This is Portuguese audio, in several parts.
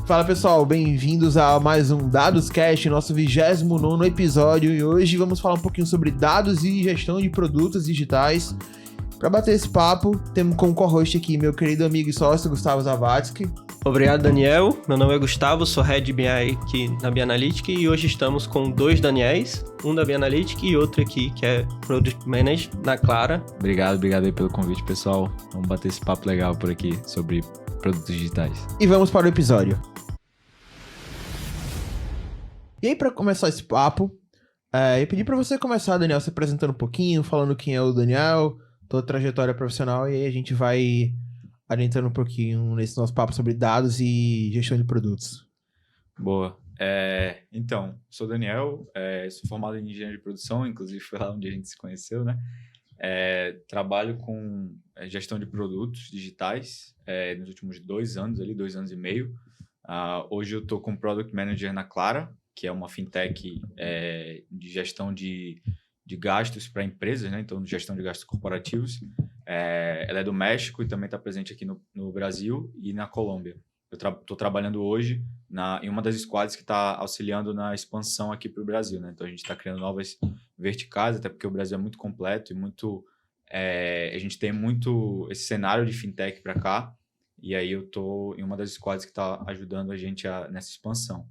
Fala pessoal, bem-vindos a mais um DadosCast, nosso 29º episódio, e hoje vamos falar um pouquinho sobre dados e gestão de produtos digitais. Para bater esse papo, temos como co-host aqui meu querido amigo e sócio Gustavo Zavadski. Obrigado, Daniel. Meu nome é Gustavo, sou Head BI aqui na Bianalytic e hoje estamos com dois Daniels, um da Bianalytic e outro aqui que é Product Manager na Clara. Obrigado aí pelo convite, pessoal. Vamos bater esse papo legal por aqui sobre produtos digitais. E vamos para o episódio. E aí, para começar esse papo, eu pedi para você começar, Daniel, se apresentando um pouquinho, falando quem é o Daniel, toda trajetória profissional, e aí a gente vai adiantando um pouquinho nesse nosso papo sobre dados e gestão de produtos. Boa. Então, sou Daniel, sou formado em engenharia de produção, inclusive foi lá onde a gente se conheceu, né? Trabalho com gestão de produtos digitais nos últimos 2 anos, 2 anos e meio. Hoje eu estou como Product Manager na Clara, que é uma fintech de gestão de gastos para empresas, né? Então, gestão de gastos corporativos. Ela é do México e também está presente aqui no Brasil e na Colômbia. Eu estou trabalhando hoje em uma das squads que está auxiliando na expansão aqui para o Brasil, né? Então, a gente está criando novas verticais, até porque o Brasil é muito completo e muito... a gente tem muito esse cenário de fintech para cá, e aí eu estou em uma das squads que está ajudando a gente nessa expansão.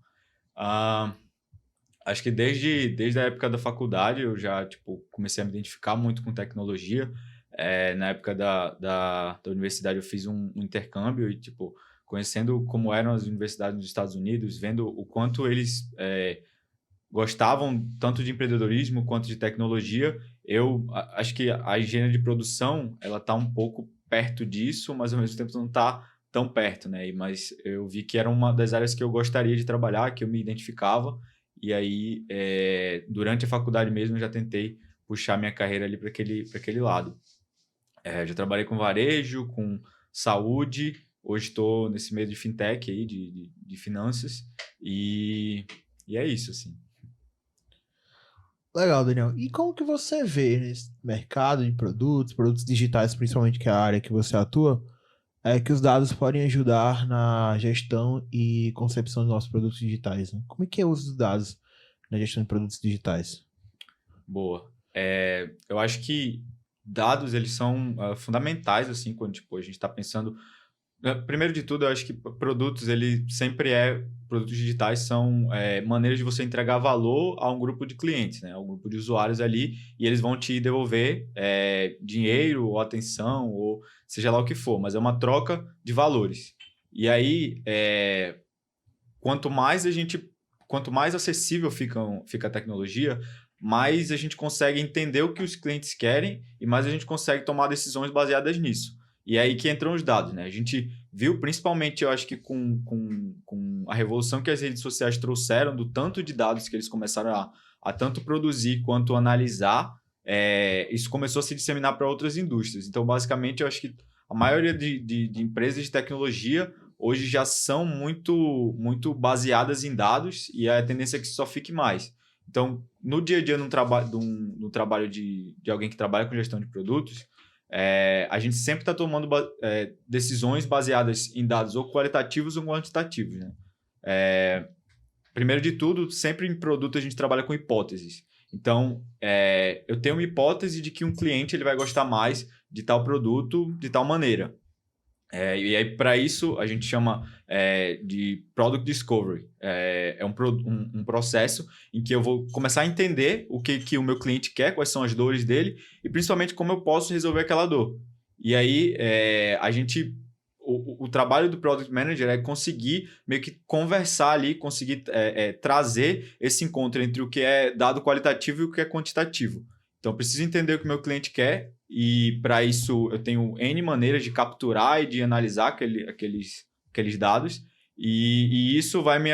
Acho que desde a época da faculdade eu já comecei a me identificar muito com tecnologia. Na época da universidade eu fiz um intercâmbio e conhecendo como eram as universidades nos Estados Unidos, vendo o quanto eles gostavam tanto de empreendedorismo quanto de tecnologia. Eu acho que a engenharia de produção ela está um pouco perto disso, mas ao mesmo tempo não está tão perto, né? Mas eu vi que era uma das áreas que eu gostaria de trabalhar, que eu me identificava, e aí durante a faculdade mesmo eu já tentei puxar minha carreira ali para aquele lado. Já trabalhei com varejo, com saúde, hoje estou nesse meio de fintech aí, de finanças, e é isso, assim. Legal, Daniel. E como que você vê nesse mercado de produtos digitais, principalmente que é a área que você atua, que os dados podem ajudar na gestão e concepção dos nossos produtos digitais, né? Como é que é o uso dos dados na gestão de produtos digitais? Boa. Eu acho que dados, eles são fundamentais, assim, quando a gente está pensando... Primeiro de tudo, eu acho que produtos digitais são maneiras de você entregar valor a um grupo de clientes, né? A um grupo de usuários ali, e eles vão te devolver dinheiro ou atenção, ou seja lá o que for, mas é uma troca de valores. E aí, quanto mais acessível fica a tecnologia, mais a gente consegue entender o que os clientes querem e mais a gente consegue tomar decisões baseadas nisso. E é aí que entram os dados, né? A gente viu, principalmente, eu acho que com a revolução que as redes sociais trouxeram, do tanto de dados que eles começaram a tanto produzir quanto analisar, isso começou a se disseminar para outras indústrias. Então, basicamente, eu acho que a maioria de empresas de tecnologia hoje já são muito, muito baseadas em dados, e a tendência é que isso só fique mais. Então, no dia a dia, no trabalho de alguém que trabalha com gestão de produtos, a gente sempre está tomando decisões baseadas em dados ou qualitativos ou quantitativos, né? Primeiro de tudo, sempre em produto a gente trabalha com hipóteses. Então, eu tenho uma hipótese de que um cliente ele vai gostar mais de tal produto de tal maneira. E aí, para isso, a gente chama de Product Discovery. É um processo em que eu vou começar a entender o que o meu cliente quer, quais são as dores dele e, principalmente, como eu posso resolver aquela dor. E aí, o trabalho do Product Manager é conseguir meio que conversar ali, conseguir trazer esse encontro entre o que é dado qualitativo e o que é quantitativo. Então, eu preciso entender o que o meu cliente quer, e para isso eu tenho N maneiras de capturar e de analisar aqueles dados, e isso vai me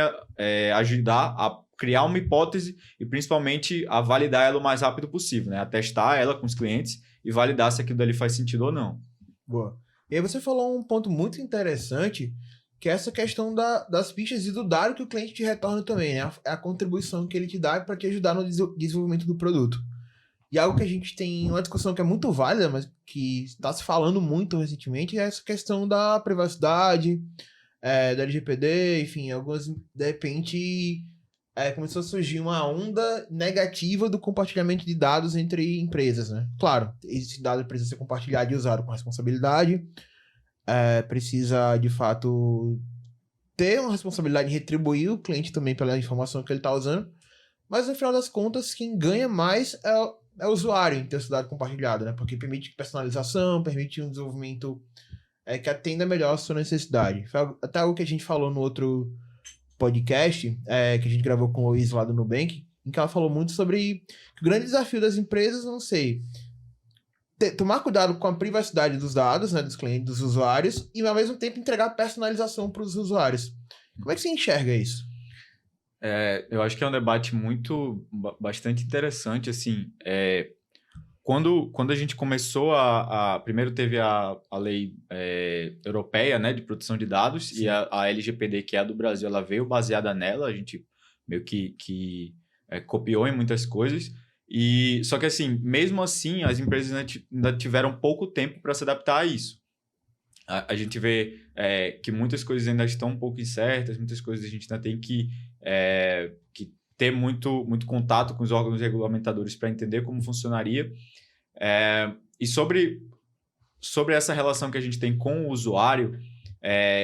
ajudar a criar uma hipótese e principalmente a validar ela o mais rápido possível, né? A testar ela com os clientes e validar se aquilo dali faz sentido ou não. Boa. E aí você falou um ponto muito interessante, que é essa questão das fichas e do dado que o cliente te retorna também, né? A contribuição que ele te dá para te ajudar no desenvolvimento do produto. E algo que a gente tem uma discussão que é muito válida, mas que está se falando muito recentemente, é essa questão da privacidade, do LGPD, enfim, algumas, de repente, começou a surgir uma onda negativa do compartilhamento de dados entre empresas, né? Claro, esse dado precisa ser compartilhado e usado com responsabilidade, precisa, de fato, ter uma responsabilidade de retribuir o cliente também pela informação que ele está usando, mas no final das contas, quem ganha mais é o usuário em ter esse dado compartilhado, né? Porque permite personalização, permite um desenvolvimento que atenda melhor a sua necessidade. Foi até algo que a gente falou no outro podcast, que a gente gravou com o Luiz lá do Nubank, em que ela falou muito sobre que o grande desafio das empresas, não sei, tomar cuidado com a privacidade dos dados, né, dos clientes, dos usuários, e ao mesmo tempo entregar personalização para os usuários. Como é que você enxerga isso? Eu acho que é um debate bastante interessante, assim, quando a gente começou primeiro teve a lei europeia, né, de proteção de dados. Sim. E a LGPD, que é a do Brasil, ela veio baseada nela, a gente meio que copiou em muitas coisas, só que assim, mesmo assim, as empresas ainda tiveram pouco tempo para se adaptar a isso. A gente vê que muitas coisas ainda estão um pouco incertas, muitas coisas a gente ainda tem que ter muito contato com os órgãos regulamentadores para entender como funcionaria. E sobre essa relação que a gente tem com o usuário,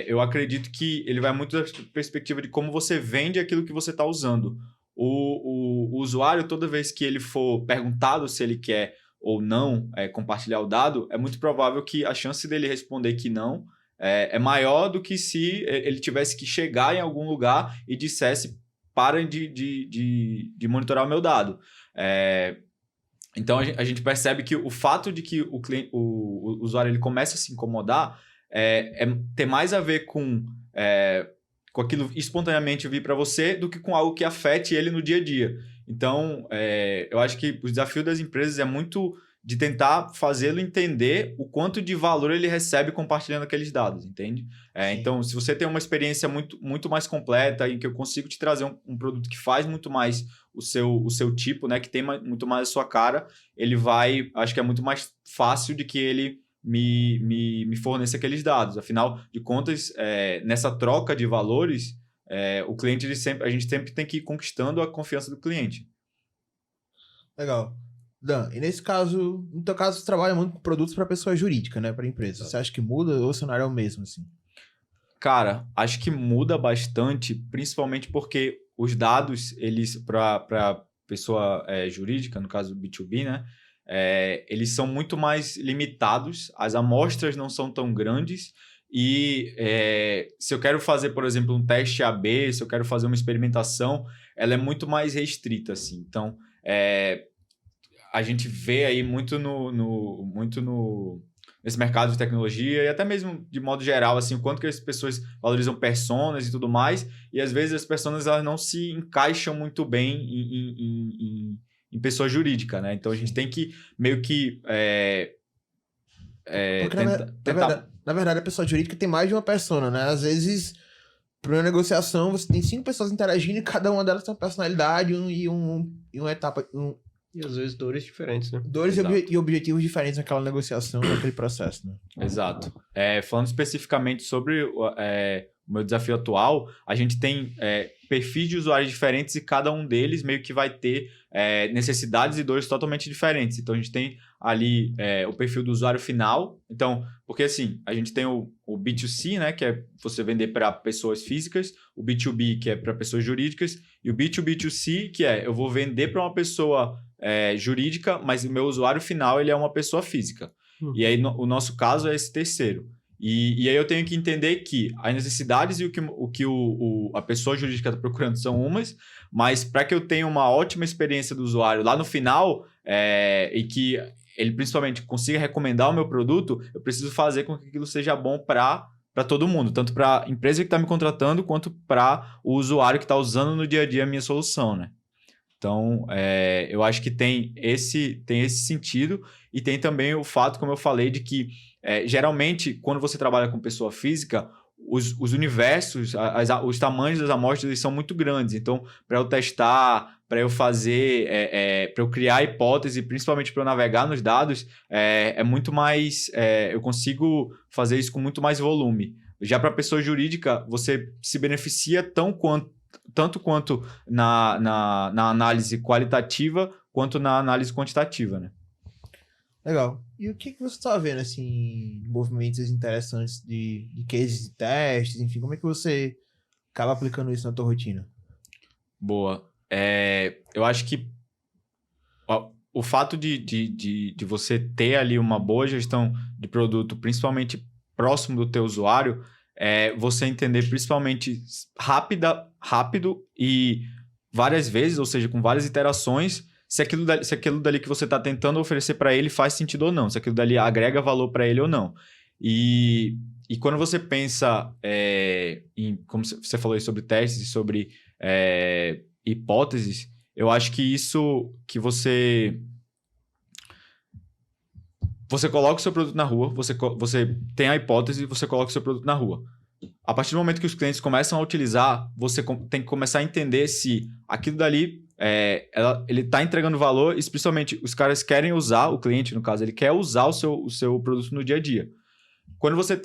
eu acredito que ele vai muito da perspectiva de como você vende aquilo que você está usando. O usuário, toda vez que ele for perguntado se ele quer ou não compartilhar o dado, é muito provável que a chance dele responder que não é maior do que se ele tivesse que chegar em algum lugar e dissesse: parem de monitorar o meu dado. Então, a gente percebe que o fato de que o usuário ele começa a se incomodar ter mais a ver com aquilo espontaneamente vir para você do que com algo que afete ele no dia a dia. Então, eu acho que o desafio das empresas é muito de tentar fazê-lo entender o quanto de valor ele recebe compartilhando aqueles dados, entende? Então, se você tem uma experiência muito, muito mais completa, em que eu consigo te trazer um produto que faz muito mais o seu tipo, né, que tem muito mais a sua cara, acho que é muito mais fácil de que ele me forneça aqueles dados. Afinal de contas, nessa troca de valores, o cliente, a gente sempre tem que ir conquistando a confiança do cliente. Legal. Dan, e nesse caso, no teu caso, você trabalha muito com produtos para pessoa jurídica, né, para empresa. Você acha que muda ou o cenário é o mesmo, assim? Cara, acho que muda bastante, principalmente porque os dados, eles, para pessoa jurídica, no caso B2B, né, eles são muito mais limitados, as amostras não são tão grandes e se eu quero fazer, por exemplo, um teste AB, se eu quero fazer uma experimentação, ela é muito mais restrita, assim. Então, a gente vê aí muito nesse mercado de tecnologia e até mesmo de modo geral, assim, o quanto que as pessoas valorizam personas e tudo mais, e às vezes as personas elas não se encaixam muito bem em pessoa jurídica, né? Então a gente tem que meio que na verdade, a pessoa jurídica tem mais de uma persona, né? Às vezes, para uma negociação, você tem 5 pessoas interagindo e cada uma delas tem uma personalidade e uma etapa... E às vezes dores diferentes, né? Dores e objetivos diferentes naquela negociação, naquele processo, né? Exato. Falando especificamente sobre o meu desafio atual, a gente tem perfis de usuários diferentes e cada um deles meio que vai ter necessidades e dores totalmente diferentes. Então, a gente tem ali o perfil do usuário final. Então, porque assim, a gente tem o B2C, né, que é você vender para pessoas físicas, o B2B, que é para pessoas jurídicas, e o B2B2C, que eu vou vender para uma pessoa jurídica, mas o meu usuário final ele é uma pessoa física. E aí, o nosso caso é esse terceiro. E aí eu tenho que entender que as necessidades e o que a pessoa jurídica está procurando são umas, mas para que eu tenha uma ótima experiência do usuário lá no final e que ele principalmente consiga recomendar o meu produto, eu preciso fazer com que aquilo seja bom para todo mundo, tanto para a empresa que está me contratando, quanto para o usuário que está usando no dia a dia a minha solução, né? Então, eu acho que tem esse sentido e tem também o fato, como eu falei, de que geralmente, quando você trabalha com pessoa física, os universos, os tamanhos das amostras eles são muito grandes. Então, para eu testar, para eu fazer, para eu criar hipótese, principalmente para eu navegar nos dados, é muito mais... eu consigo fazer isso com muito mais volume. Já para a pessoa jurídica, você se beneficia tanto quanto na análise qualitativa, quanto na análise quantitativa, né? Legal. E o que você tá vendo, assim, de movimentos interessantes de cases de testes, enfim, como é que você acaba aplicando isso na tua rotina? Boa. Eu acho que o fato de você ter ali uma boa gestão de produto, principalmente próximo do teu usuário, você entender principalmente rápido e várias vezes, ou seja, com várias iterações, se aquilo dali que você está tentando oferecer para ele faz sentido ou não, se aquilo dali agrega valor para ele ou não. E quando você pensa como você falou aí sobre testes e sobre hipóteses, eu acho que isso que você coloca o seu produto na rua, você tem a hipótese, você coloca o seu produto na rua. A partir do momento que os clientes começam a utilizar, você tem que começar a entender se aquilo dali ele está entregando valor, e principalmente os caras querem usar, o cliente, no caso, ele quer usar o seu produto no dia a dia. Quando você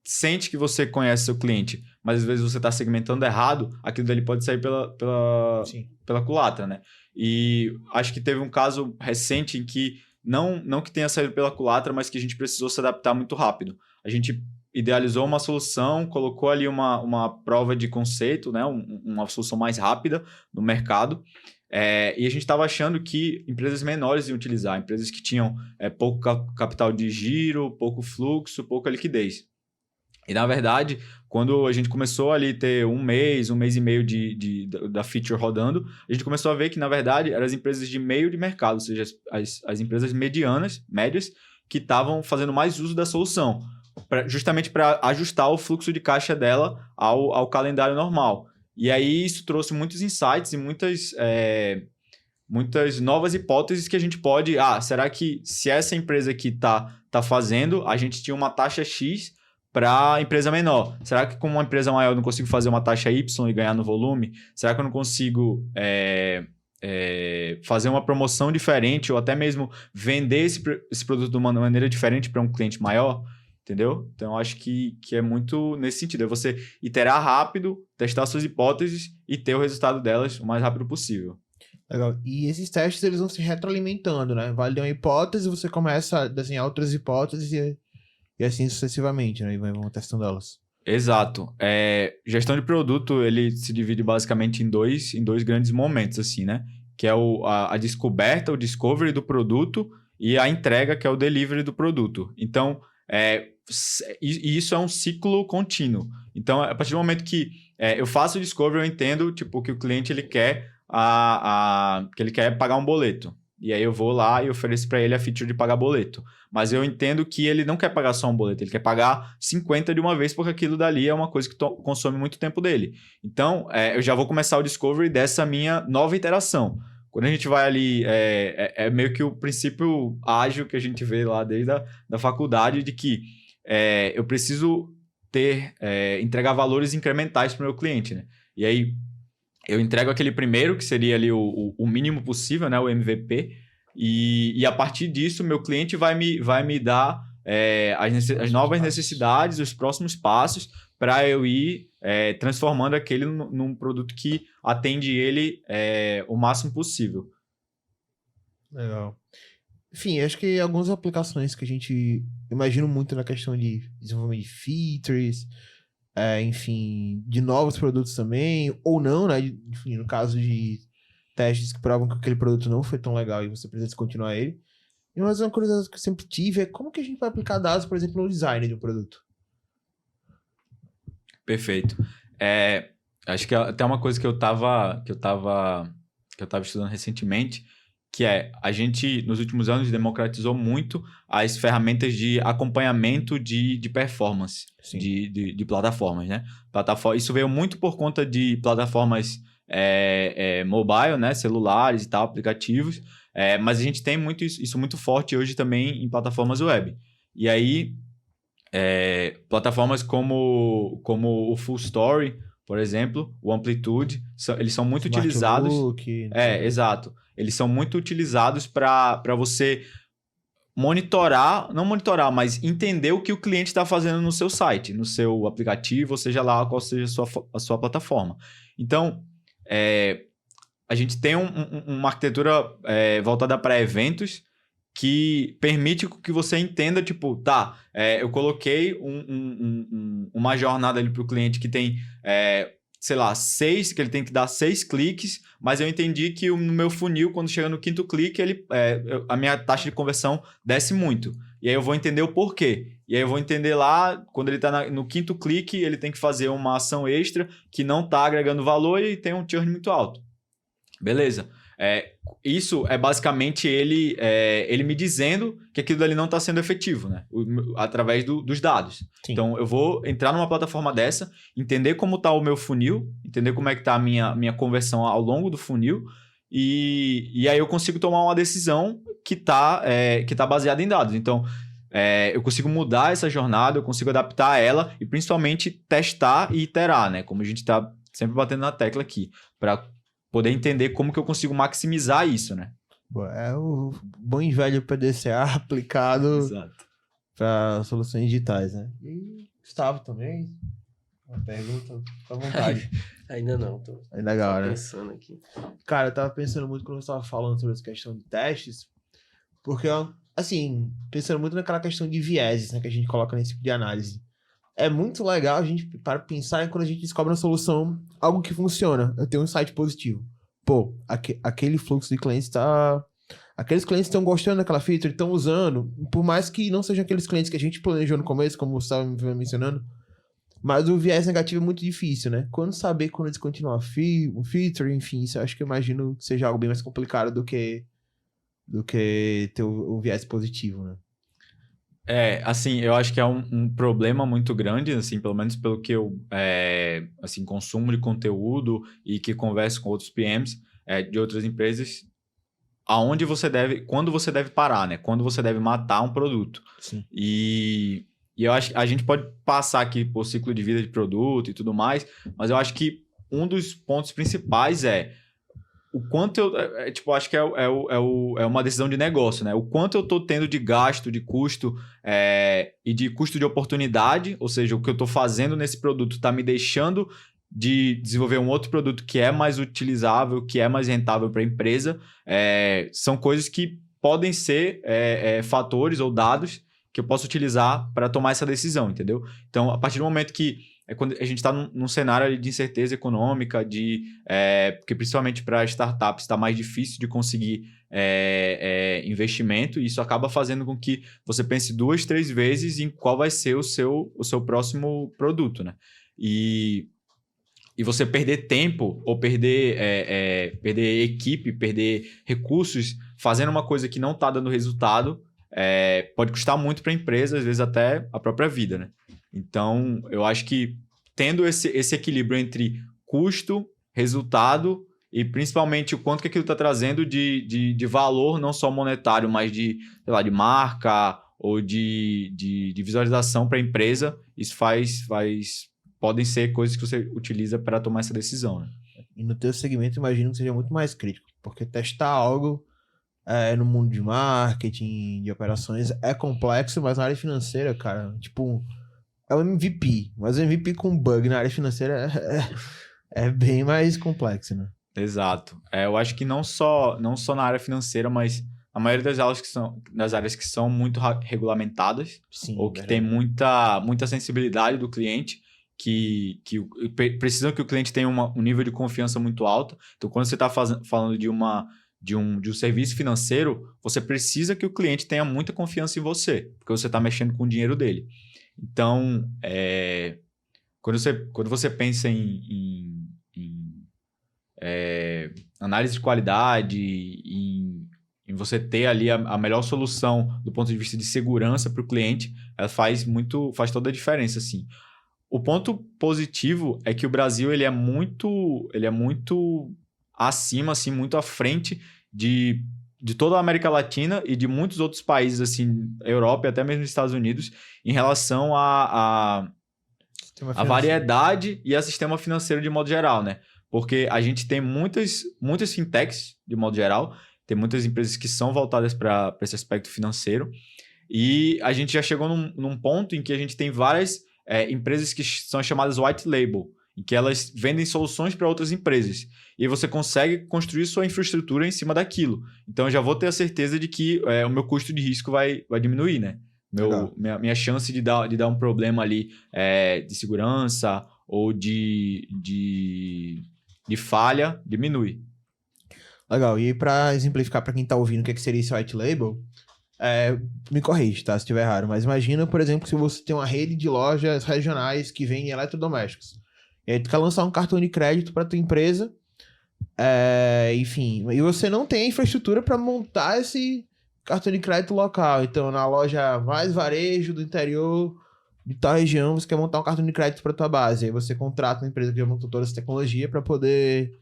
sente que você conhece seu cliente, mas às vezes você está segmentando errado, aquilo dali pode sair pela culatra, né? E acho que teve um caso recente em que, não que tenha saído pela culatra, mas que a gente precisou se adaptar muito rápido. A gente idealizou uma solução, colocou ali uma prova de conceito, né? Uma solução mais rápida no mercado, e a gente estava achando que empresas menores iam utilizar, empresas que tinham pouco capital de giro, pouco fluxo, pouca liquidez. E, na verdade, quando a gente começou ali a ter um mês e meio da feature rodando, a gente começou a ver que, na verdade, eram as empresas de meio de mercado, ou seja, as empresas médias, que estavam fazendo mais uso da solução, justamente para ajustar o fluxo de caixa dela ao calendário normal. E aí isso trouxe muitos insights e muitas novas hipóteses que a gente pode... será que se essa empresa aqui tá fazendo, a gente tinha uma taxa X para a empresa menor? Será que com uma empresa maior eu não consigo fazer uma taxa Y e ganhar no volume? Será que eu não consigo fazer uma promoção diferente ou até mesmo vender esse produto de uma maneira diferente para um cliente maior? Entendeu? Então, eu acho que é muito nesse sentido. É você iterar rápido, testar suas hipóteses e ter o resultado delas o mais rápido possível. Legal. E esses testes, eles vão se retroalimentando, né? Valida uma hipótese, você começa a desenhar outras hipóteses e assim sucessivamente, né? E vão testando elas. Exato. Gestão de produto, ele se divide basicamente em dois grandes momentos, assim, né? Que é a descoberta, o discovery do produto, e a entrega, que é o delivery do produto. Então, e isso é um ciclo contínuo. Então, a partir do momento que eu faço o discovery, eu entendo tipo, que o cliente ele quer, que ele quer pagar um boleto. E aí eu vou lá e ofereço para ele a feature de pagar boleto. Mas eu entendo que ele não quer pagar só um boleto, ele quer pagar 50 de uma vez, porque aquilo dali é uma coisa que consome muito tempo dele. Então, eu já vou começar o discovery dessa minha nova iteração. Quando a gente vai ali, meio que o princípio ágil que a gente vê lá desde da faculdade, de que eu preciso entregar valores incrementais para o meu cliente, né? E aí, eu entrego aquele primeiro, que seria ali o mínimo possível, né? O MVP, e a partir disso, meu cliente vai me dar as novas necessidades, os próximos passos, para eu ir transformando aquele num produto que atende ele o máximo possível. Legal. Enfim, acho que algumas aplicações que a gente imagina muito na questão de desenvolvimento de features, enfim, de novos produtos também, ou não, né? Enfim, no caso de testes que provam que aquele produto não foi tão legal e você precisa descontinuar ele. E uma curiosidade que eu sempre tive é como que a gente vai aplicar dados, por exemplo, no design de um produto. Perfeito. Acho que até uma coisa que eu tava estudando recentemente, que a gente, nos últimos anos, democratizou muito as ferramentas de acompanhamento de performance de plataformas, né? Isso veio muito por conta de plataformas mobile, né? Celulares e tal, aplicativos, mas a gente tem isso muito forte hoje também em plataformas web. E aí, plataformas como o Full Story, por exemplo, o Amplitude, eles são muito utilizados. Exato. Eles são muito utilizados para você não monitorar, mas entender o que o cliente está fazendo no seu site, no seu aplicativo, ou seja lá qual seja a sua plataforma. Então, a gente tem uma arquitetura voltada para eventos que permite que você entenda, tipo, eu coloquei uma jornada ali para o cliente que tem, sei lá, que ele tem que dar 6 cliques, mas eu entendi que no meu funil, quando chega no 5º clique, a minha taxa de conversão desce muito. E aí eu vou entender o porquê. E aí eu vou entender lá, quando ele está no 5º clique, ele tem que fazer uma ação extra que não está agregando valor e tem um churn muito alto. Beleza. Isso é basicamente ele me dizendo que aquilo ali não está sendo efetivo, né? Através dos dados. Sim. Então, eu vou entrar numa plataforma dessa, entender como está o meu funil, entender como é que está a minha conversão ao longo do funil, e aí eu consigo tomar uma decisão que tá baseada em dados. Então, eu consigo mudar essa jornada, eu consigo adaptar ela e principalmente testar e iterar, né? Como a gente está sempre batendo na tecla aqui, para poder entender como que eu consigo maximizar isso, né? É o bom e velho PDCA aplicado para soluções digitais, né? E Gustavo também, uma pergunta, fica à vontade. Ainda não, tô legal, né? Pensando aqui. Cara, eu tava pensando muito quando eu estava falando sobre essa questão de testes, porque, assim, pensando muito naquela questão de vieses, né, que a gente coloca nesse tipo de análise. É muito legal a gente para pensar em quando a gente descobre uma solução, algo que funciona. Eu tenho um site positivo. Pô, aquele fluxo de clientes tá... Aqueles clientes estão gostando daquela feature, estão usando, por mais que não sejam aqueles clientes que a gente planejou no começo, como você estava mencionando, mas o viés negativo é muito difícil, né? Quando descontinuar um feature, enfim, isso eu acho que eu imagino que seja algo bem mais complicado do que ter o viés positivo, né? Assim, eu acho que é um problema muito grande, assim, pelo menos pelo que eu assim, consumo de conteúdo e que converso com outros PMs de outras empresas, quando você deve parar, né? Quando você deve matar um produto. Sim. E eu acho que a gente pode passar aqui por ciclo de vida de produto e tudo mais, mas eu acho que um dos pontos principais o quanto eu acho que é uma decisão de negócio, né? O quanto eu estou tendo de gasto, de custo e de custo de oportunidade, ou seja, o que eu estou fazendo nesse produto está me deixando de desenvolver um outro produto que é mais utilizável, que é mais rentável para a empresa. São coisas que podem ser fatores ou dados que eu posso utilizar para tomar essa decisão, entendeu? Então, a partir do momento que quando a gente está num cenário de incerteza econômica, porque principalmente para startups está mais difícil de conseguir investimento, e isso acaba fazendo com que você pense 2, 3 vezes em qual vai ser o seu próximo produto, né? E você perder tempo ou perder equipe, perder recursos fazendo uma coisa que não está dando resultado, pode custar muito para a empresa, às vezes até a própria vida, né? Então, eu acho que tendo esse equilíbrio entre custo, resultado e principalmente o quanto que aquilo está trazendo de valor, não só monetário, mas de marca ou de visualização para a empresa, isso podem ser coisas que você utiliza para tomar essa decisão, né? E no teu segmento, imagino que seja muito mais crítico, porque testar algo no mundo de marketing, de operações, é complexo, mas na área financeira, cara, tipo, é um MVP, mas o MVP com bug na área financeira é bem mais complexo, né? Exato. Eu acho que não só na área financeira, mas a maioria das áreas que são muito regulamentadas. Sim, ou que tem muita sensibilidade do cliente, que precisam que o cliente tenha um nível de confiança muito alto. Então, quando você está falando de um serviço financeiro, você precisa que o cliente tenha muita confiança em você, porque você está mexendo com o dinheiro dele. Então, quando você pensa em análise de qualidade, em você ter ali a melhor solução do ponto de vista de segurança para o cliente, ela faz toda a diferença, assim. O ponto positivo é que o Brasil ele é muito acima, assim, muito à frente de toda a América Latina e de muitos outros países, assim, Europa e até mesmo Estados Unidos, em relação a variedade e a sistema financeiro de modo geral, né? Porque a gente tem muitas fintechs, de modo geral, Tem muitas empresas que são voltadas para esse aspecto financeiro. E a gente já chegou num ponto em que a gente tem várias empresas que são chamadas white label, em que elas vendem soluções para outras empresas. E você consegue construir sua infraestrutura em cima daquilo. Então, eu já vou ter a certeza de que o meu custo de risco vai diminuir, né? Minha chance de dar um problema ali de segurança ou de falha diminui. Legal. E para exemplificar para quem tá ouvindo o que seria esse white label, me corrige, tá? Se estiver errado. Mas imagina, por exemplo, se você tem uma rede de lojas regionais que vendem eletrodomésticos. E aí tu quer lançar um cartão de crédito para tua empresa. Enfim, e você não tem a infraestrutura para montar esse cartão de crédito local. Então, na loja mais varejo do interior de tal região, você quer montar um cartão de crédito para tua base. Aí você contrata uma empresa que já montou toda essa tecnologia para poder,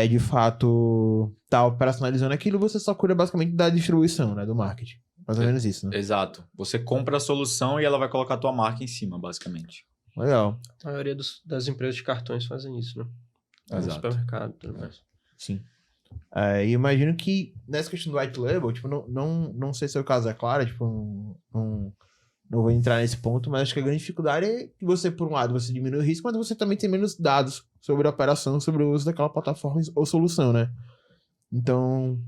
de fato, tá operacionalizando aquilo. Você só cuida basicamente da distribuição, né, do marketing. Mais ou menos isso, né? Exato. Você compra a solução e ela vai colocar a tua marca em cima, basicamente. Legal. A maioria das empresas de cartões fazem isso, né? Exato. Supermercado e tudo mais. Sim. E imagino que nessa questão do white label, tipo, não sei se o caso é claro, tipo, não vou entrar nesse ponto, mas acho que a grande dificuldade é que você, por um lado, você diminui o risco, mas você também tem menos dados sobre a operação, sobre o uso daquela plataforma ou solução, né? Então,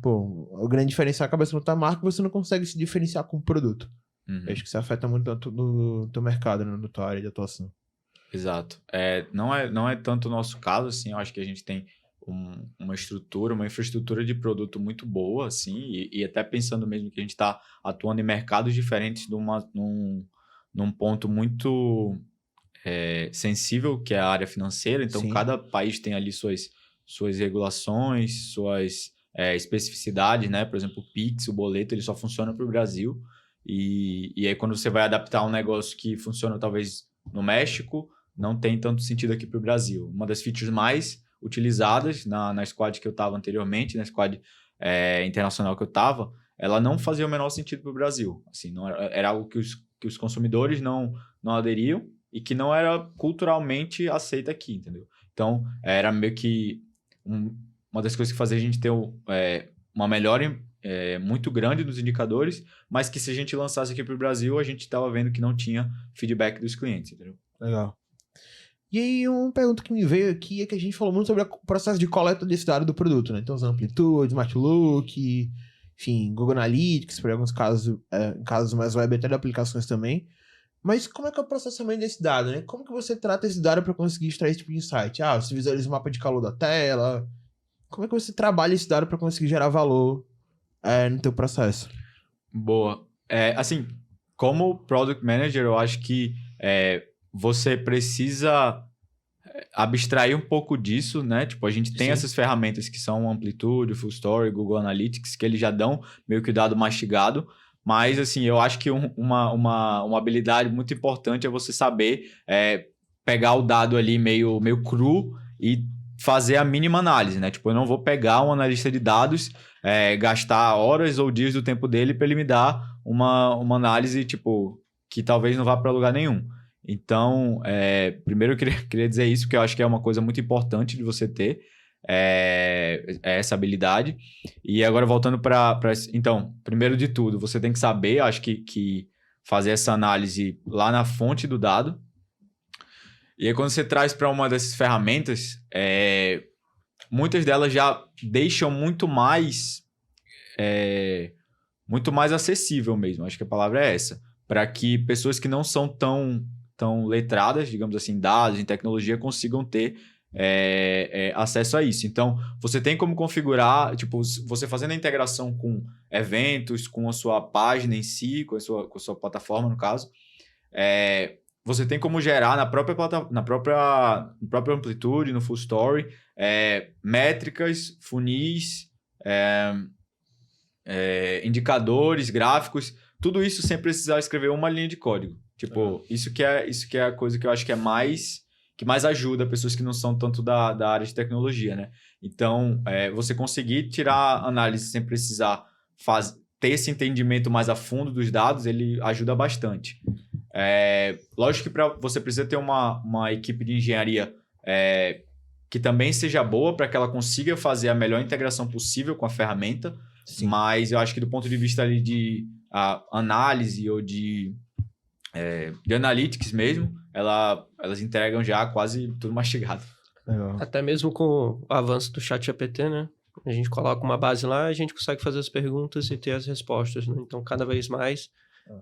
a grande diferencial acaba sendo a marca, você não consegue se diferenciar com o produto. Uhum. Acho que isso afeta muito no teu mercado, né, na tua área de atuação. Exato. Não é tanto o nosso caso, assim, eu acho que a gente tem uma infraestrutura de produto muito boa, assim, e até pensando mesmo que a gente está atuando em mercados diferentes num ponto muito sensível, que é a área financeira. Então, Sim. Cada país tem ali suas regulações, suas especificidades, né? Por exemplo, o Pix, o boleto, ele só funciona para o Brasil. E aí, quando você vai adaptar um negócio que funciona talvez no México, não tem tanto sentido aqui para o Brasil. Uma das features mais utilizadas na squad que eu estava anteriormente, na squad internacional que eu estava, ela não fazia o menor sentido para o Brasil. Assim, não era algo que os consumidores não aderiam e que não era culturalmente aceita aqui, entendeu? Então, era meio que uma das coisas que fazia a gente ter uma melhora muito grande nos indicadores, mas que se a gente lançasse aqui para o Brasil, a gente estava vendo que não tinha feedback dos clientes, entendeu? Legal. E aí, uma pergunta que me veio aqui é que a gente falou muito sobre o processo de coleta desse dado do produto, né? Então, usando Amplitude, Smart Look, enfim, Google Analytics, para alguns casos, em casos mais web, até de aplicações também. Mas como é que é o processamento desse dado, né? Como que você trata esse dado para conseguir extrair esse tipo de insight? Você visualiza o mapa de calor da tela? Como é que você trabalha esse dado para conseguir gerar valor no teu processo? Boa. Assim, como Product Manager, eu acho que você precisa abstrair um pouco disso, né? Tipo, a gente tem essas ferramentas que são Amplitude, Full Story, Google Analytics, que eles já dão meio que o dado mastigado, mas, assim, eu acho que uma habilidade muito importante é você saber pegar o dado ali meio cru e fazer a mínima análise, né? Tipo, eu não vou pegar um analista de dados, gastar horas ou dias do tempo dele para ele me dar uma análise, tipo, que talvez não vá para lugar nenhum. Então, primeiro eu queria dizer isso, porque eu acho que é uma coisa muito importante de você ter essa habilidade. E agora, voltando para... Então, primeiro de tudo, você tem que saber, acho que fazer essa análise lá na fonte do dado. E aí, quando você traz para uma dessas ferramentas, muitas delas já deixam muito mais acessível mesmo. Acho que a palavra é essa. Para que pessoas que não são tão letradas, digamos assim, dados, em tecnologia, consigam ter acesso a isso. Então, você tem como configurar, tipo, você fazendo a integração com eventos, com a sua página em si, com a sua plataforma, no caso, você tem como gerar no próprio Amplitude, no Full Story, métricas, funis, indicadores, gráficos, tudo isso sem precisar escrever uma linha de código. Tipo, isso que é a coisa que eu acho que que mais ajuda pessoas que não são tanto da área de tecnologia, né? Então, você conseguir tirar análise sem precisar ter esse entendimento mais a fundo dos dados, ele ajuda bastante. Lógico que você precisa ter uma equipe de engenharia que também seja boa para que ela consiga fazer a melhor integração possível com a ferramenta. Sim. Mas eu acho que do ponto de vista ali de análise ou de analytics mesmo, elas entregam já quase tudo mastigado. Legal. Até mesmo com o avanço do ChatGPT, né? A gente coloca uma base lá, a gente consegue fazer as perguntas e ter as respostas, né? Então, cada vez mais,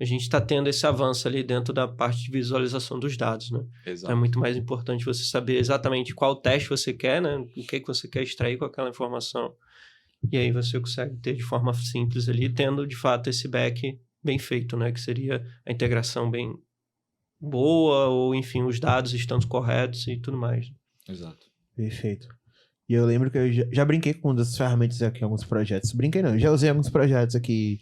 a gente está tendo esse avanço ali dentro da parte de visualização dos dados, né? Exato. É muito mais importante você saber exatamente qual teste você quer, né? O que você quer extrair com aquela informação. E aí você consegue ter de forma simples ali, tendo, de fato, esse back bem feito, né? Que seria a integração bem boa, ou, enfim, os dados estando corretos e tudo mais. Exato. Perfeito. E eu lembro que eu já brinquei com uma das ferramentas aqui em alguns projetos. Brinquei não, eu já usei alguns projetos aqui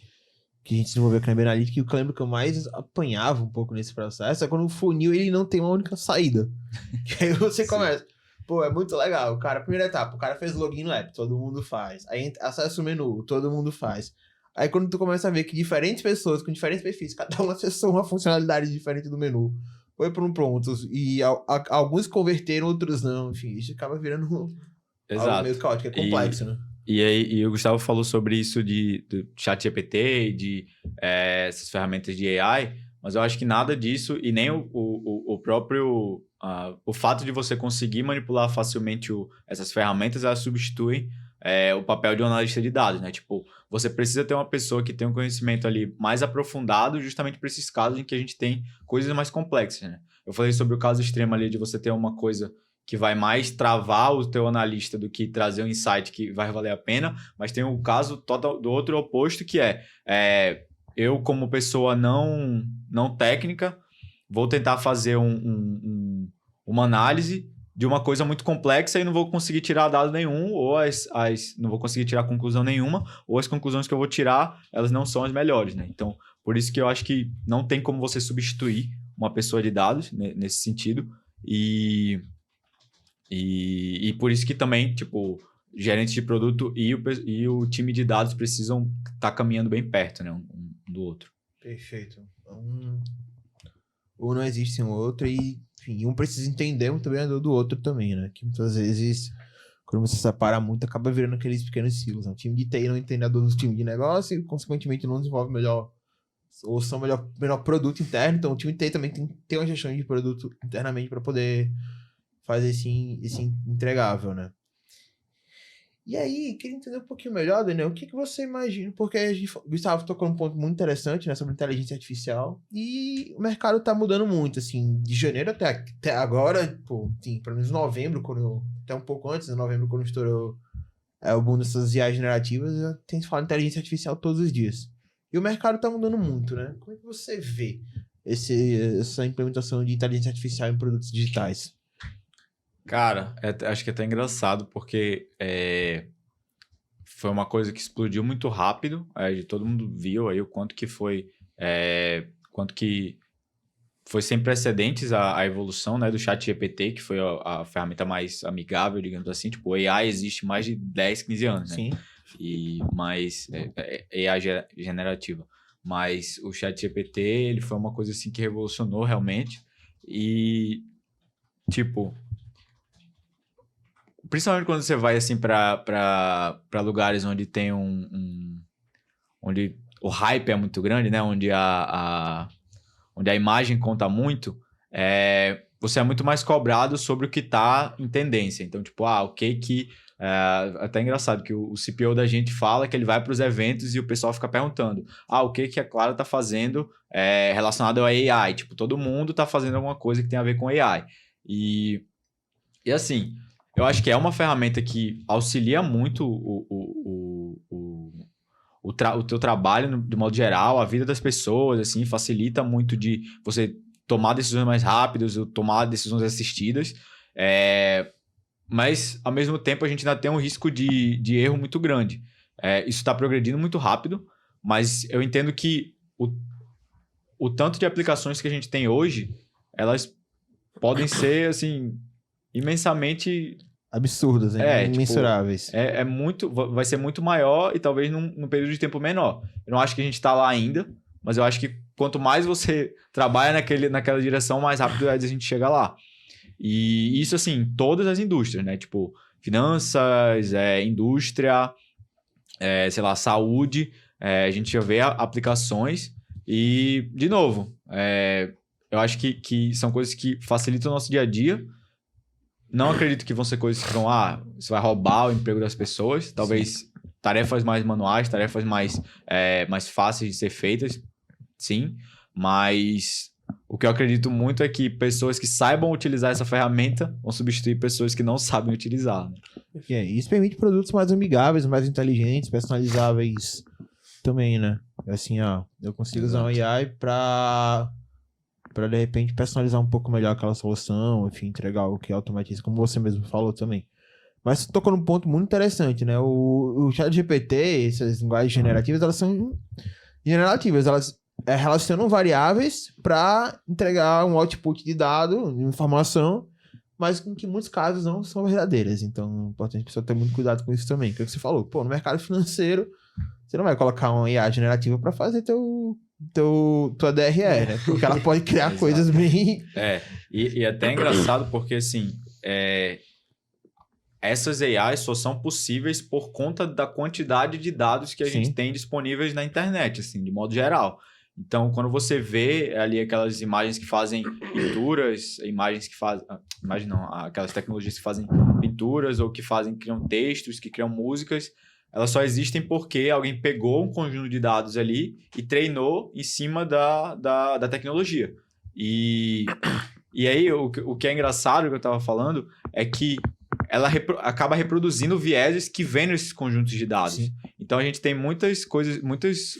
que a gente desenvolveu aqui na Analytics, e o que eu lembro que eu mais apanhava um pouco nesse processo é quando o funil ele não tem uma única saída. Que aí você começa... Pô, é muito legal. O cara, primeira etapa, o cara fez login no app, todo mundo faz. Aí acessa o menu, todo mundo faz. Aí quando tu começa a ver que diferentes pessoas com diferentes perfis, cada uma acessou uma funcionalidade diferente do menu. Foi para um pontos. E alguns converteram, outros não. Enfim, isso acaba virando algo meio caótico, é complexo, né? E o Gustavo falou sobre isso do ChatGPT e de essas ferramentas de AI, mas eu acho que nada disso e nem o próprio... o fato de você conseguir manipular facilmente essas ferramentas, elas substituem o papel de um analista de dados, né? Tipo, você precisa ter uma pessoa que tenha um conhecimento ali mais aprofundado justamente para esses casos em que a gente tem coisas mais complexas, né? Eu falei sobre o caso extremo ali de você ter uma coisa que vai mais travar o teu analista do que trazer um insight que vai valer a pena, mas tem o caso do outro oposto, que eu, como pessoa não técnica, vou tentar fazer uma análise de uma coisa muito complexa e não vou conseguir tirar dado nenhum, ou não vou conseguir tirar conclusão nenhuma, ou as conclusões que eu vou tirar, elas não são as melhores, né? Então, por isso que eu acho que não tem como você substituir uma pessoa de dados nesse sentido, e por isso que também, tipo, gerentes de produto e o time de dados precisam estar caminhando bem perto, né, um do outro. Perfeito. Ou não existe um outro e, enfim, um precisa entender muito bem a dor do outro também, né? Que muitas vezes, quando você separa muito, acaba virando aqueles pequenos silos, né? O time de TI não entende a dor do time de negócio e, consequentemente, não desenvolve melhor produto interno. Então, o time de TI também tem que ter uma gestão de produto internamente para poder fazer esse entregável, né? E aí, queria entender um pouquinho melhor, Daniel, o que você imagina? Porque o Gustavo tocou num ponto muito interessante, né, sobre inteligência artificial, e o mercado tá mudando muito, assim, de janeiro até agora, pô, sim, pelo menos novembro, até um pouco antes de novembro, quando estourou o boom dessas IA generativas, tem que falar de inteligência artificial todos os dias. E o mercado tá mudando muito, né? Como é que você vê essa implementação de inteligência artificial em produtos digitais? Cara, acho que é até engraçado, porque foi uma coisa que explodiu muito rápido, todo mundo viu aí o quanto que foi sem precedentes a evolução, né, do ChatGPT, que foi a ferramenta mais amigável, digamos assim. Tipo, o AI existe mais de 10, 15 anos, né? Sim. Mas AI generativa. Mas o ChatGPT, ele foi uma coisa assim que revolucionou realmente. E, tipo... Principalmente quando você vai assim para lugares onde tem onde o hype é muito grande, né? Onde a imagem conta muito, você é muito mais cobrado sobre o que está em tendência. Então, tipo, até engraçado que o CPO da gente fala que ele vai para os eventos e o pessoal fica perguntando o que a Clara está fazendo relacionado ao AI. Tipo, todo mundo está fazendo alguma coisa que tem a ver com AI. E assim... Eu acho que é uma ferramenta que auxilia muito o teu trabalho, de modo geral, a vida das pessoas, assim, facilita muito de você tomar decisões mais rápidas, ou tomar decisões assistidas. Mas, ao mesmo tempo, a gente ainda tem um risco de erro muito grande. Isso está progredindo muito rápido, mas eu entendo que o tanto de aplicações que a gente tem hoje, elas podem ser, assim... imensamente absurdas, né? Imensuráveis. Vai ser muito maior e talvez num período de tempo menor. Eu não acho que a gente está lá ainda, mas eu acho que quanto mais você trabalha naquela direção, mais rápido a gente chega lá. E isso, assim, em todas as indústrias, né? Tipo, finanças, indústria, sei lá, saúde, a gente já vê aplicações e, de novo, eu acho que são coisas que facilitam o nosso dia a dia. Não acredito que vão ser coisas que vão, isso vai roubar o emprego das pessoas. Talvez tarefas mais manuais, tarefas mais fáceis de ser feitas, sim. Mas o que eu acredito muito é que pessoas que saibam utilizar essa ferramenta vão substituir pessoas que não sabem utilizar. Né? Isso permite produtos mais amigáveis, mais inteligentes, personalizáveis também, né? Assim, eu consigo usar um AI para de repente personalizar um pouco melhor aquela solução, enfim, entregar algo que automatiza, como você mesmo falou também. Mas você tocou num ponto muito interessante, né? O ChatGPT, essas linguagens generativas, elas são generativas, elas relacionam variáveis para entregar um output de dado, de informação, mas em que em muitos casos não são verdadeiras. Então, é importante a pessoa ter muito cuidado com isso também. Que é o que você falou, no mercado financeiro, você não vai colocar uma IA generativa para fazer tua DRE, né? Porque ela pode criar coisas bem... E até é engraçado porque, assim, essas AIs só são possíveis por conta da quantidade de dados que a gente tem disponíveis na internet, assim, de modo geral. Então, quando você vê ali aquelas imagens que fazem pinturas, aquelas tecnologias que fazem pinturas ou que criam textos, que criam músicas, elas só existem porque alguém pegou um conjunto de dados ali e treinou em cima da tecnologia. E aí, o que é engraçado que eu estava falando é que ela acaba reproduzindo vieses que vêm nesses conjuntos de dados. Sim. Então, a gente tem muitas coisas, muitas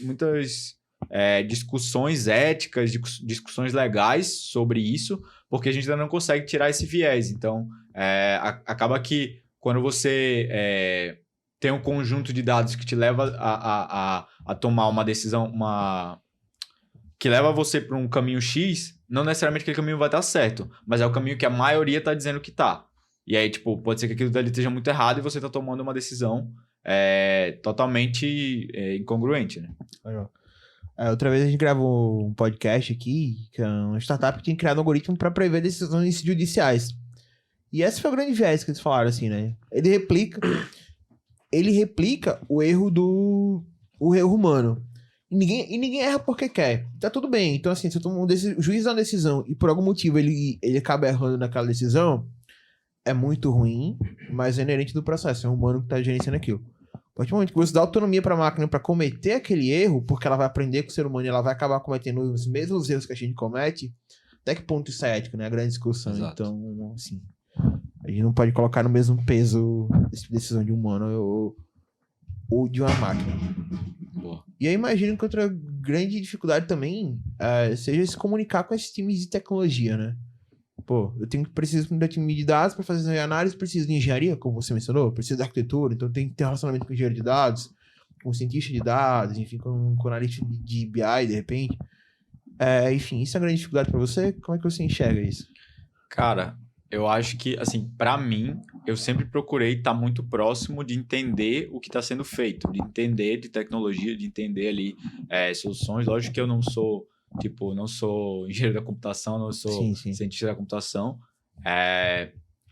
discussões éticas, discussões legais sobre isso, porque a gente ainda não consegue tirar esse viés. Então, acaba que quando você tem um conjunto de dados que te leva a tomar uma decisão, que leva você para um caminho X, não necessariamente aquele caminho vai estar certo, mas é o caminho que a maioria está dizendo que está. E aí, tipo, pode ser que aquilo dali esteja muito errado e você está tomando uma decisão totalmente incongruente, né? Outra vez a gente gravou um podcast aqui, que é uma startup que tinha criado um algoritmo para prever decisões judiciais. E esse foi o grande viés que eles falaram, assim, né? Ele replica o erro humano. E ninguém erra porque quer. Tá tudo bem. Então, assim, se o juiz dá uma decisão e por algum motivo ele acaba errando naquela decisão, é muito ruim, mas é inerente do processo. É o humano que tá gerenciando aquilo. A partir do momento que você dá autonomia para a máquina para cometer aquele erro, porque ela vai aprender com o ser humano e ela vai acabar cometendo os mesmos erros que a gente comete, até que ponto isso é ético, né? A grande discussão. Exato. Então, assim, a gente não pode colocar no mesmo peso essa decisão de um humano ou de uma máquina. Boa. E eu imagino que outra grande dificuldade também seja se comunicar com esses times de tecnologia, né? Preciso de um time de dados para fazer análise, preciso de engenharia, como você mencionou, preciso de arquitetura, então tem que ter um relacionamento com engenheiro de dados, com cientista de dados, enfim, com analista de BI, de repente. Enfim, isso é uma grande dificuldade para você? Como é que você enxerga isso? Cara, eu acho que, assim, para mim, eu sempre procurei estar muito próximo de entender o que está sendo feito, de entender de tecnologia, de entender ali soluções. Lógico que eu não sou engenheiro da computação, não sou cientista da computação,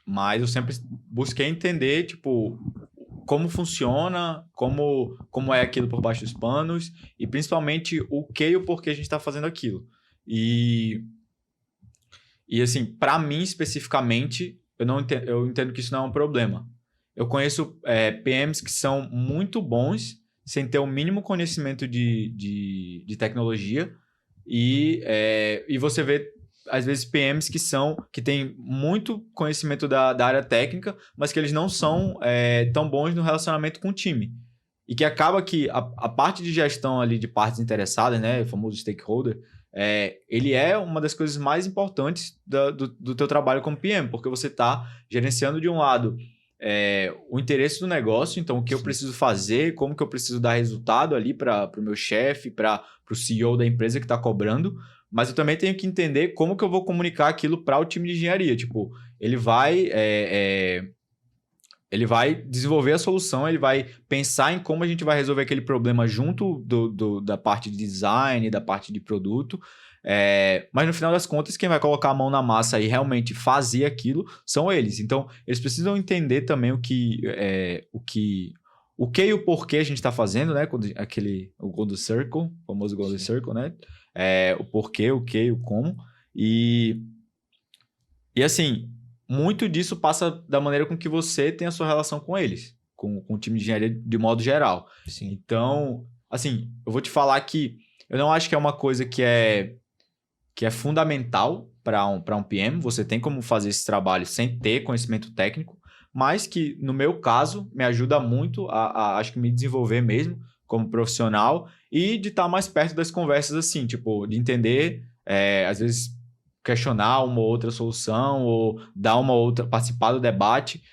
mas eu sempre busquei entender, como funciona, como é aquilo por baixo dos panos e principalmente o que e o porquê a gente está fazendo aquilo. E assim, para mim especificamente, eu entendo que isso não é um problema. Eu conheço PMs que são muito bons sem ter o mínimo conhecimento de tecnologia. E você vê, às vezes, PMs que têm muito conhecimento da área técnica, mas que eles não são tão bons no relacionamento com o time. E que acaba que a parte de gestão ali de partes interessadas, né, o famoso stakeholder, ele é uma das coisas mais importantes do teu trabalho como PM, porque você está gerenciando de um lado o interesse do negócio, então o que eu preciso fazer, como que eu preciso dar resultado ali para o meu chefe, para o CEO da empresa que está cobrando, mas eu também tenho que entender como que eu vou comunicar aquilo para o time de engenharia. Tipo, ele vai desenvolver a solução, ele vai pensar em como a gente vai resolver aquele problema junto da parte de design, da parte de produto, Mas no final das contas, quem vai colocar a mão na massa e realmente fazer aquilo são eles. Então, eles precisam entender também o que e o porquê a gente está fazendo, né? O Golden Circle, o famoso Golden Circle, né? O porquê, o que, o como. E assim, muito disso passa da maneira com que você tem a sua relação com eles, com o time de engenharia de modo geral. Sim. Então, assim, eu vou te falar que eu não acho que é uma coisa que é fundamental para um PM. Você tem como fazer esse trabalho sem ter conhecimento técnico, mas que, no meu caso, me ajuda muito acho que me desenvolver mesmo como profissional e de estar mais perto das conversas assim, tipo, de entender, às vezes, questionar uma ou outra solução ou dar uma outra, participar do debate.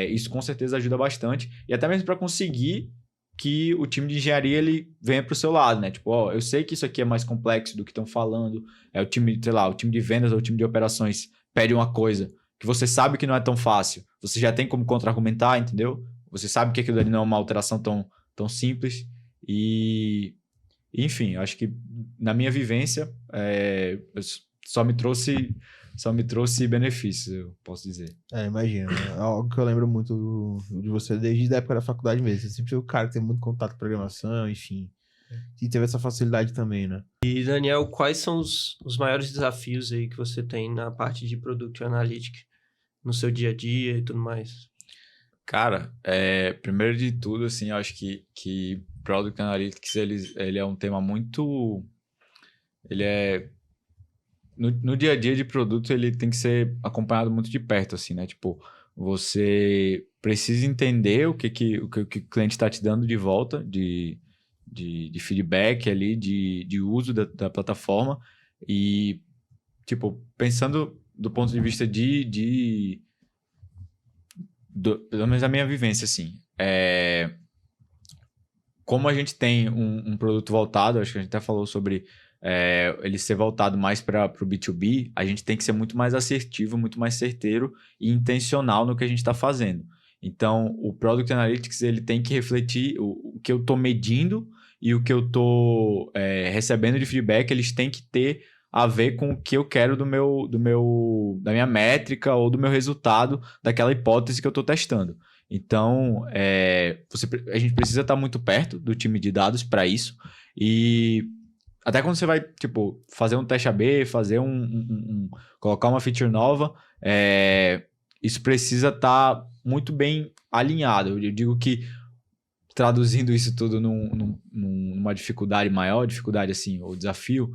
Isso com certeza ajuda bastante. E até mesmo para conseguir que o time de engenharia ele venha para o seu lado, né? Tipo, eu sei que isso aqui é mais complexo do que estão falando. O time, sei lá, o time de vendas ou o time de operações pede uma coisa que você sabe que não é tão fácil. Você já tem como contra-argumentar, entendeu? Você sabe que aquilo ali não é uma alteração tão simples. Enfim, eu acho que na minha vivência só me trouxe benefícios, eu posso dizer. Imagino. É algo que eu lembro muito de você desde a época da faculdade mesmo. Você sempre foi o cara que tem muito contato com programação, enfim. E teve essa facilidade também, né? E, Daniel, quais são os maiores desafios aí que você tem na parte de Product Analytics no seu dia a dia e tudo mais? Cara, primeiro de tudo, assim, eu acho que Product Analytics, ele é um tema muito... Ele é... No dia a dia de produto, ele tem que ser acompanhado muito de perto, assim, né? Tipo, você precisa entender o que o cliente está te dando de volta, de feedback ali, de uso da plataforma. E, tipo, pensando do ponto de vista pelo menos a minha vivência, assim, como a gente tem um produto voltado, acho que a gente até falou sobre ele ser voltado mais para o B2B, a gente tem que ser muito mais assertivo, muito mais certeiro e intencional no que a gente está fazendo. Então, o Product Analytics ele tem que refletir o que eu estou medindo e o que eu estou recebendo de feedback, eles têm que ter a ver com o que eu quero da minha métrica ou do meu resultado daquela hipótese que eu estou testando. Então, a gente precisa estar muito perto do time de dados para isso. E até quando você vai, tipo, fazer um teste AB, fazer colocar uma feature nova, isso precisa estar muito bem alinhado. Eu digo que, traduzindo isso tudo numa dificuldade maior, assim, ou desafio,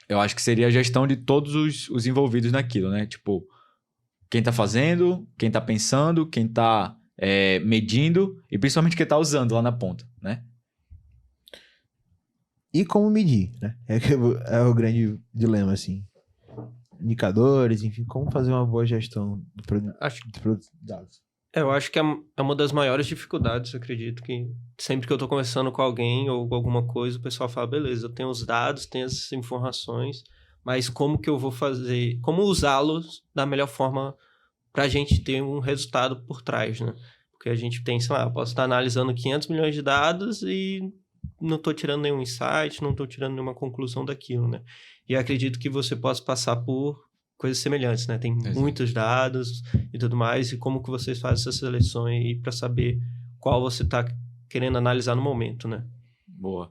eu acho que seria a gestão de todos os envolvidos naquilo, né? Tipo, quem está fazendo, quem está pensando, quem está medindo e principalmente quem está usando lá na ponta, né? E como medir, né? É o grande dilema, assim. Indicadores, enfim, como fazer uma boa gestão de produtos de dados. Eu acho que é uma das maiores dificuldades, eu acredito, que sempre que eu estou conversando com alguém ou com alguma coisa, o pessoal fala, beleza, eu tenho os dados, tenho as informações, mas como que eu vou fazer, como usá-los da melhor forma para a gente ter um resultado por trás, né? Porque a gente tem, sei lá, eu posso estar analisando 500 milhões de dados e não estou tirando nenhum insight, não estou tirando nenhuma conclusão daquilo, né? E acredito que você possa passar por coisas semelhantes, né? Tem muitos dados e tudo mais, e como que vocês fazem essa seleção aí para saber qual você está querendo analisar no momento, né? Boa.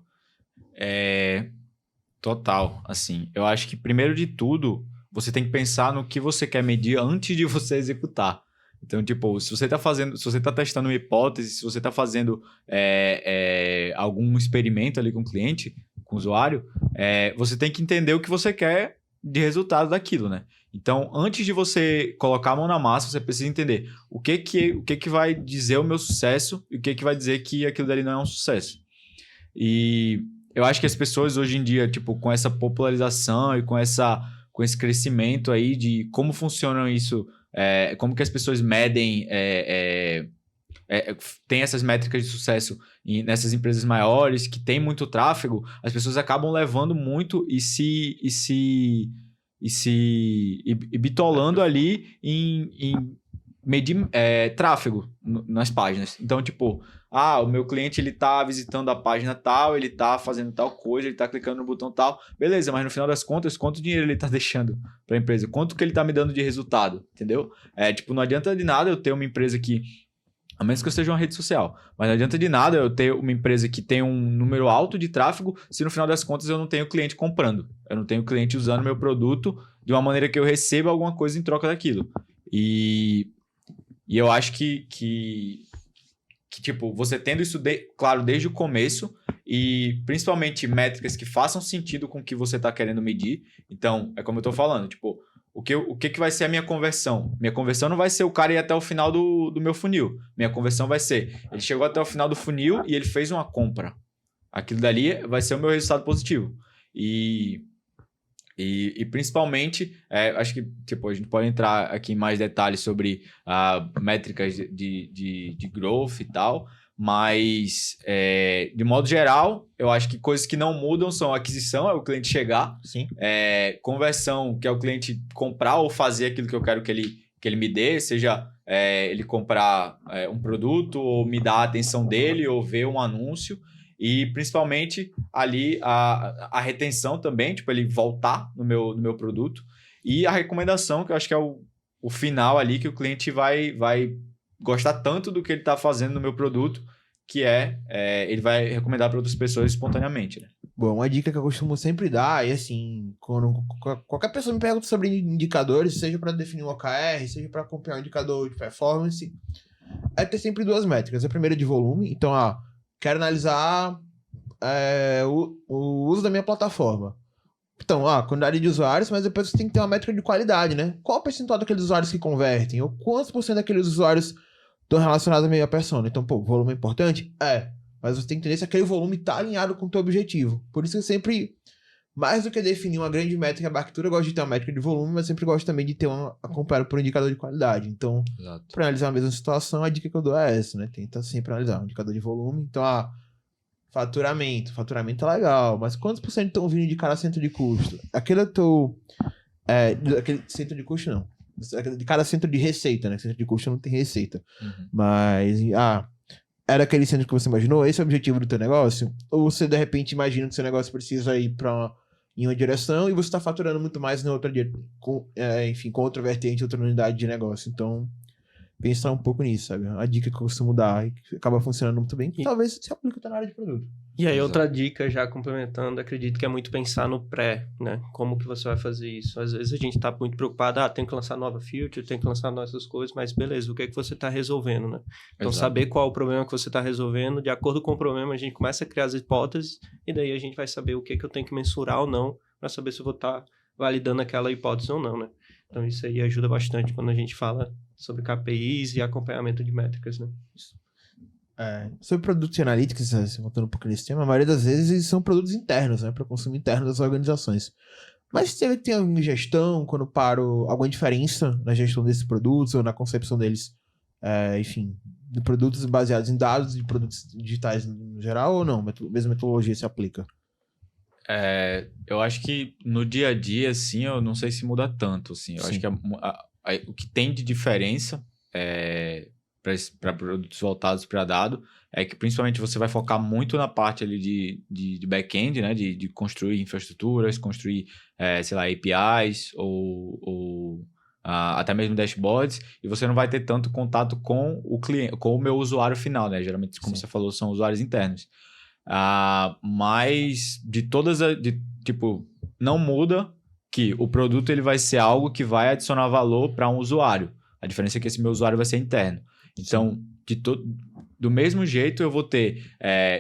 Total, assim, eu acho que primeiro de tudo, você tem que pensar no que você quer medir antes de você executar. Então, tipo, se você está testando uma hipótese, se você está fazendo algum experimento ali com o cliente, com o usuário, você tem que entender o que você quer de resultado daquilo, né? Então, antes de você colocar a mão na massa, você precisa entender o que vai dizer o meu sucesso e o que vai dizer que aquilo dali não é um sucesso. E eu acho que as pessoas hoje em dia, tipo, com essa popularização e com esse crescimento aí de como funciona isso, como que as pessoas medem, tem essas métricas de sucesso nessas empresas maiores que tem muito tráfego, as pessoas acabam levando muito e bitolando ali em medir tráfego nas páginas. Então, tipo, o meu cliente ele tá visitando a página tal, ele tá fazendo tal coisa, ele tá clicando no botão tal. Beleza, mas no final das contas, quanto dinheiro ele tá deixando para a empresa? Quanto que ele tá me dando de resultado? Entendeu? Tipo, não adianta de nada eu ter uma empresa que, a menos que eu seja uma rede social, mas não adianta de nada eu ter uma empresa que tem um número alto de tráfego se no final das contas eu não tenho cliente comprando. Eu não tenho cliente usando meu produto de uma maneira que eu receba alguma coisa em troca daquilo. E eu acho que tipo, você tendo isso, claro, desde o começo e principalmente métricas que façam sentido com o que você está querendo medir. Então, é como eu estou falando, tipo, o que vai ser a minha conversão? Minha conversão não vai ser o cara ir até o final do meu funil. Minha conversão vai ser, ele chegou até o final do funil e ele fez uma compra. Aquilo dali vai ser o meu resultado positivo. E principalmente, acho que tipo, a gente pode entrar aqui em mais detalhes sobre métricas de growth e tal, mas de modo geral, eu acho que coisas que não mudam são aquisição, é o cliente chegar, Sim. Conversão, que é o cliente comprar ou fazer aquilo que eu quero que ele me dê, seja ele comprar um produto ou me dar a atenção dele ou ver um anúncio. E principalmente ali a retenção também, tipo, ele voltar no meu produto. E a recomendação, que eu acho que é o final ali, que o cliente vai gostar tanto do que ele está fazendo no meu produto, que ele vai recomendar para outras pessoas espontaneamente, né? Bom, uma dica que eu costumo sempre dar é assim, quando qualquer pessoa me pergunta sobre indicadores, seja para definir um OKR, seja para acompanhar um indicador de performance, é ter sempre duas métricas. A primeira é de volume, então, quero analisar o uso da minha plataforma. Então, quantidade de usuários, mas depois você tem que ter uma métrica de qualidade, né? Qual o percentual daqueles usuários que convertem? Ou quantos por cento daqueles usuários estão relacionados à minha persona? Então, pô, volume é importante? Mas você tem que entender se aquele volume está alinhado com o teu objetivo. Por isso que eu sempre, mais do que definir uma grande métrica de arquitetura, eu gosto de ter uma métrica de volume, mas sempre gosto também de ter acompanhado por um indicador de qualidade. Então, para analisar a mesma situação, a dica que eu dou é essa, né? Tenta sempre analisar um indicador de volume. Então, faturamento é legal, mas quantos por cento estão vindo de cada centro de custo? Aquele centro de custo não, de cada centro de receita, né? Centro de custo não tem receita. Uhum. Mas, era aquele centro que você imaginou? Esse é o objetivo do teu negócio? Ou você, de repente, imagina que seu negócio precisa ir em uma direção e você está faturando muito mais na outra com outra vertente, outra unidade de negócio. Então, pensar um pouco nisso, sabe? A dica que eu costumo dar e que acaba funcionando muito bem, que talvez se aplique na área de produto. E aí, outra dica, já complementando, acredito que é muito pensar no pré, né? Como que você vai fazer isso? Às vezes a gente tá muito preocupado, tem que lançar nova feature, tem que lançar novas coisas, mas beleza, o que é que você tá resolvendo, né? Então, saber qual é o problema que você tá resolvendo, de acordo com o problema, a gente começa a criar as hipóteses, e daí a gente vai saber o que eu tenho que mensurar ou não, para saber se eu vou estar validando aquela hipótese ou não, né? Então, isso aí ajuda bastante quando a gente fala sobre KPIs e acompanhamento de métricas, né? Isso. Sobre produtos e analytics, voltando um pouco nesse tema, a maioria das vezes são produtos internos, né? Para consumo interno das organizações. Mas tem alguma gestão, quando paro, alguma diferença na gestão desses produtos ou na concepção deles, de produtos baseados em dados de produtos digitais no geral ou não? A mesma metodologia se aplica? Eu acho que no dia a dia, assim, eu não sei se muda tanto, assim. Eu acho que o que tem de diferença para produtos voltados para dado é que principalmente você vai focar muito na parte ali de back-end, né? De construir infraestruturas, construir, APIs ou até mesmo dashboards, e você não vai ter tanto contato com o cliente, com o meu usuário final, né? Geralmente, como você falou, são usuários internos. Mas não muda que o produto ele vai ser algo que vai adicionar valor para um usuário. A diferença é que esse meu usuário vai ser interno. Então, do mesmo jeito, eu vou ter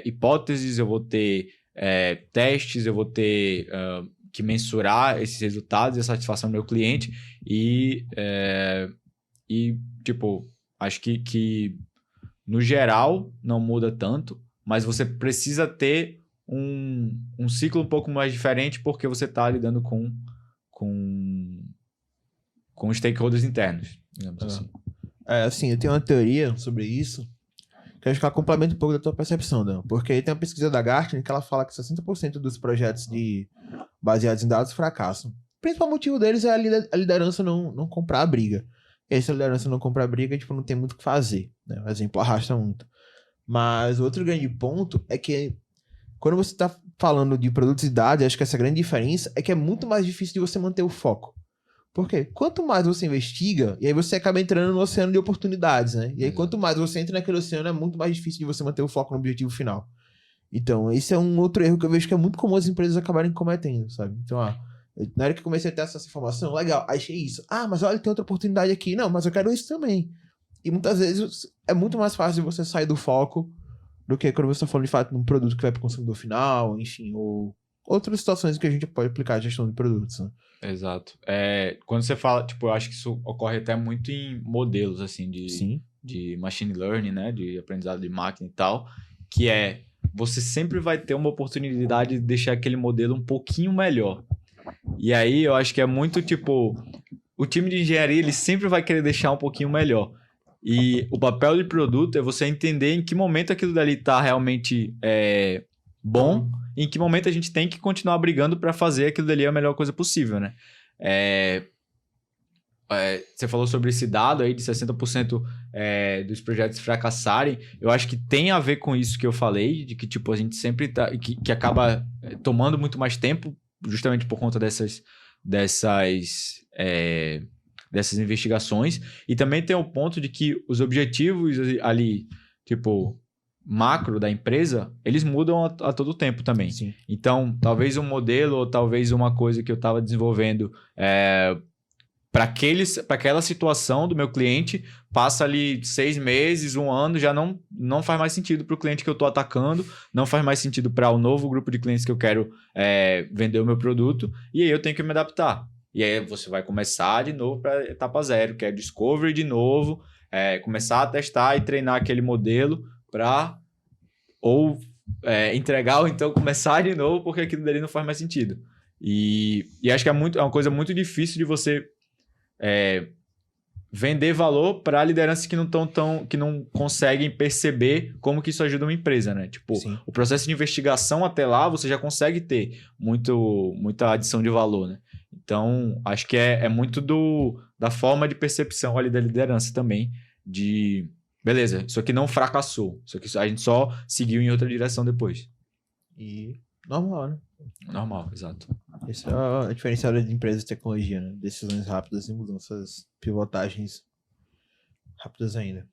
hipóteses, eu vou ter testes, eu vou ter que mensurar esses resultados e a satisfação do meu cliente acho que no geral não muda tanto, mas você precisa ter um ciclo um pouco mais diferente porque você está lidando com stakeholders internos, digamos assim. Eu tenho uma teoria sobre isso, que acho que ela complementa um pouco da tua percepção, Dan. Porque tem uma pesquisa da Gartner que ela fala que 60% dos projetos baseados em dados fracassam. O principal motivo deles é a liderança não comprar a briga. E aí, se a liderança não comprar a briga, não tem muito o que fazer, né? O exemplo arrasta muito. Mas outro grande ponto é que quando você está falando de produtos e dados, acho que essa grande diferença é que é muito mais difícil de você manter o foco. Por quê? Quanto mais você investiga, e aí você acaba entrando no oceano de oportunidades, né? E aí quanto mais você entra naquele oceano, é muito mais difícil de você manter o foco no objetivo final. Então, esse é um outro erro que eu vejo que é muito comum as empresas acabarem cometendo, sabe? Então, na hora que eu comecei a ter essa informação, legal, achei isso. Mas olha, tem outra oportunidade aqui. Não, mas eu quero isso também. E muitas vezes é muito mais fácil você sair do foco do que quando você está falando de fato de um produto que vai para o consumidor final, enfim, ou outras situações que a gente pode aplicar a gestão de produtos, né? Exato. Quando você fala, tipo, eu acho que isso ocorre até muito em modelos, assim, de machine learning, né, de aprendizado de máquina e tal, que você sempre vai ter uma oportunidade de deixar aquele modelo um pouquinho melhor. E aí eu acho que é muito, tipo, o time de engenharia, ele sempre vai querer deixar um pouquinho melhor. E o papel de produto é você entender em que momento aquilo dali tá realmente bom, e em que momento a gente tem que continuar brigando para fazer aquilo dali a melhor coisa possível, né? Você falou sobre esse dado aí de 60% dos projetos fracassarem. Eu acho que tem a ver com isso que eu falei, de que tipo, a gente sempre tá, que acaba tomando muito mais tempo, justamente por conta dessas investigações. E também tem o ponto de que os objetivos ali, tipo, macro da empresa, eles mudam a todo tempo também. Sim. Então, talvez um modelo ou talvez uma coisa que eu estava desenvolvendo para aquela situação do meu cliente, passa ali 6 meses, 1 ano, já não faz mais sentido para o cliente que eu estou atacando, não faz mais sentido para o novo grupo de clientes que eu quero vender o meu produto, e aí eu tenho que me adaptar. E aí você vai começar de novo para etapa 0, que é discovery de novo, começar a testar e treinar aquele modelo para entregar ou então começar de novo, porque aquilo dali não faz mais sentido. E acho que é uma coisa muito difícil de você vender valor para lideranças que não conseguem perceber como que isso ajuda uma empresa, né? Tipo, Sim. O processo de investigação até lá, você já consegue ter muita adição de valor, né? Então, acho que é muito da forma de percepção ali da liderança também, de, beleza, isso aqui não fracassou, isso aqui a gente só seguiu em outra direção depois. E normal, né? Normal, exato. Esse é a diferencial de empresas de tecnologia, né? Decisões rápidas e mudanças, pivotagens rápidas ainda.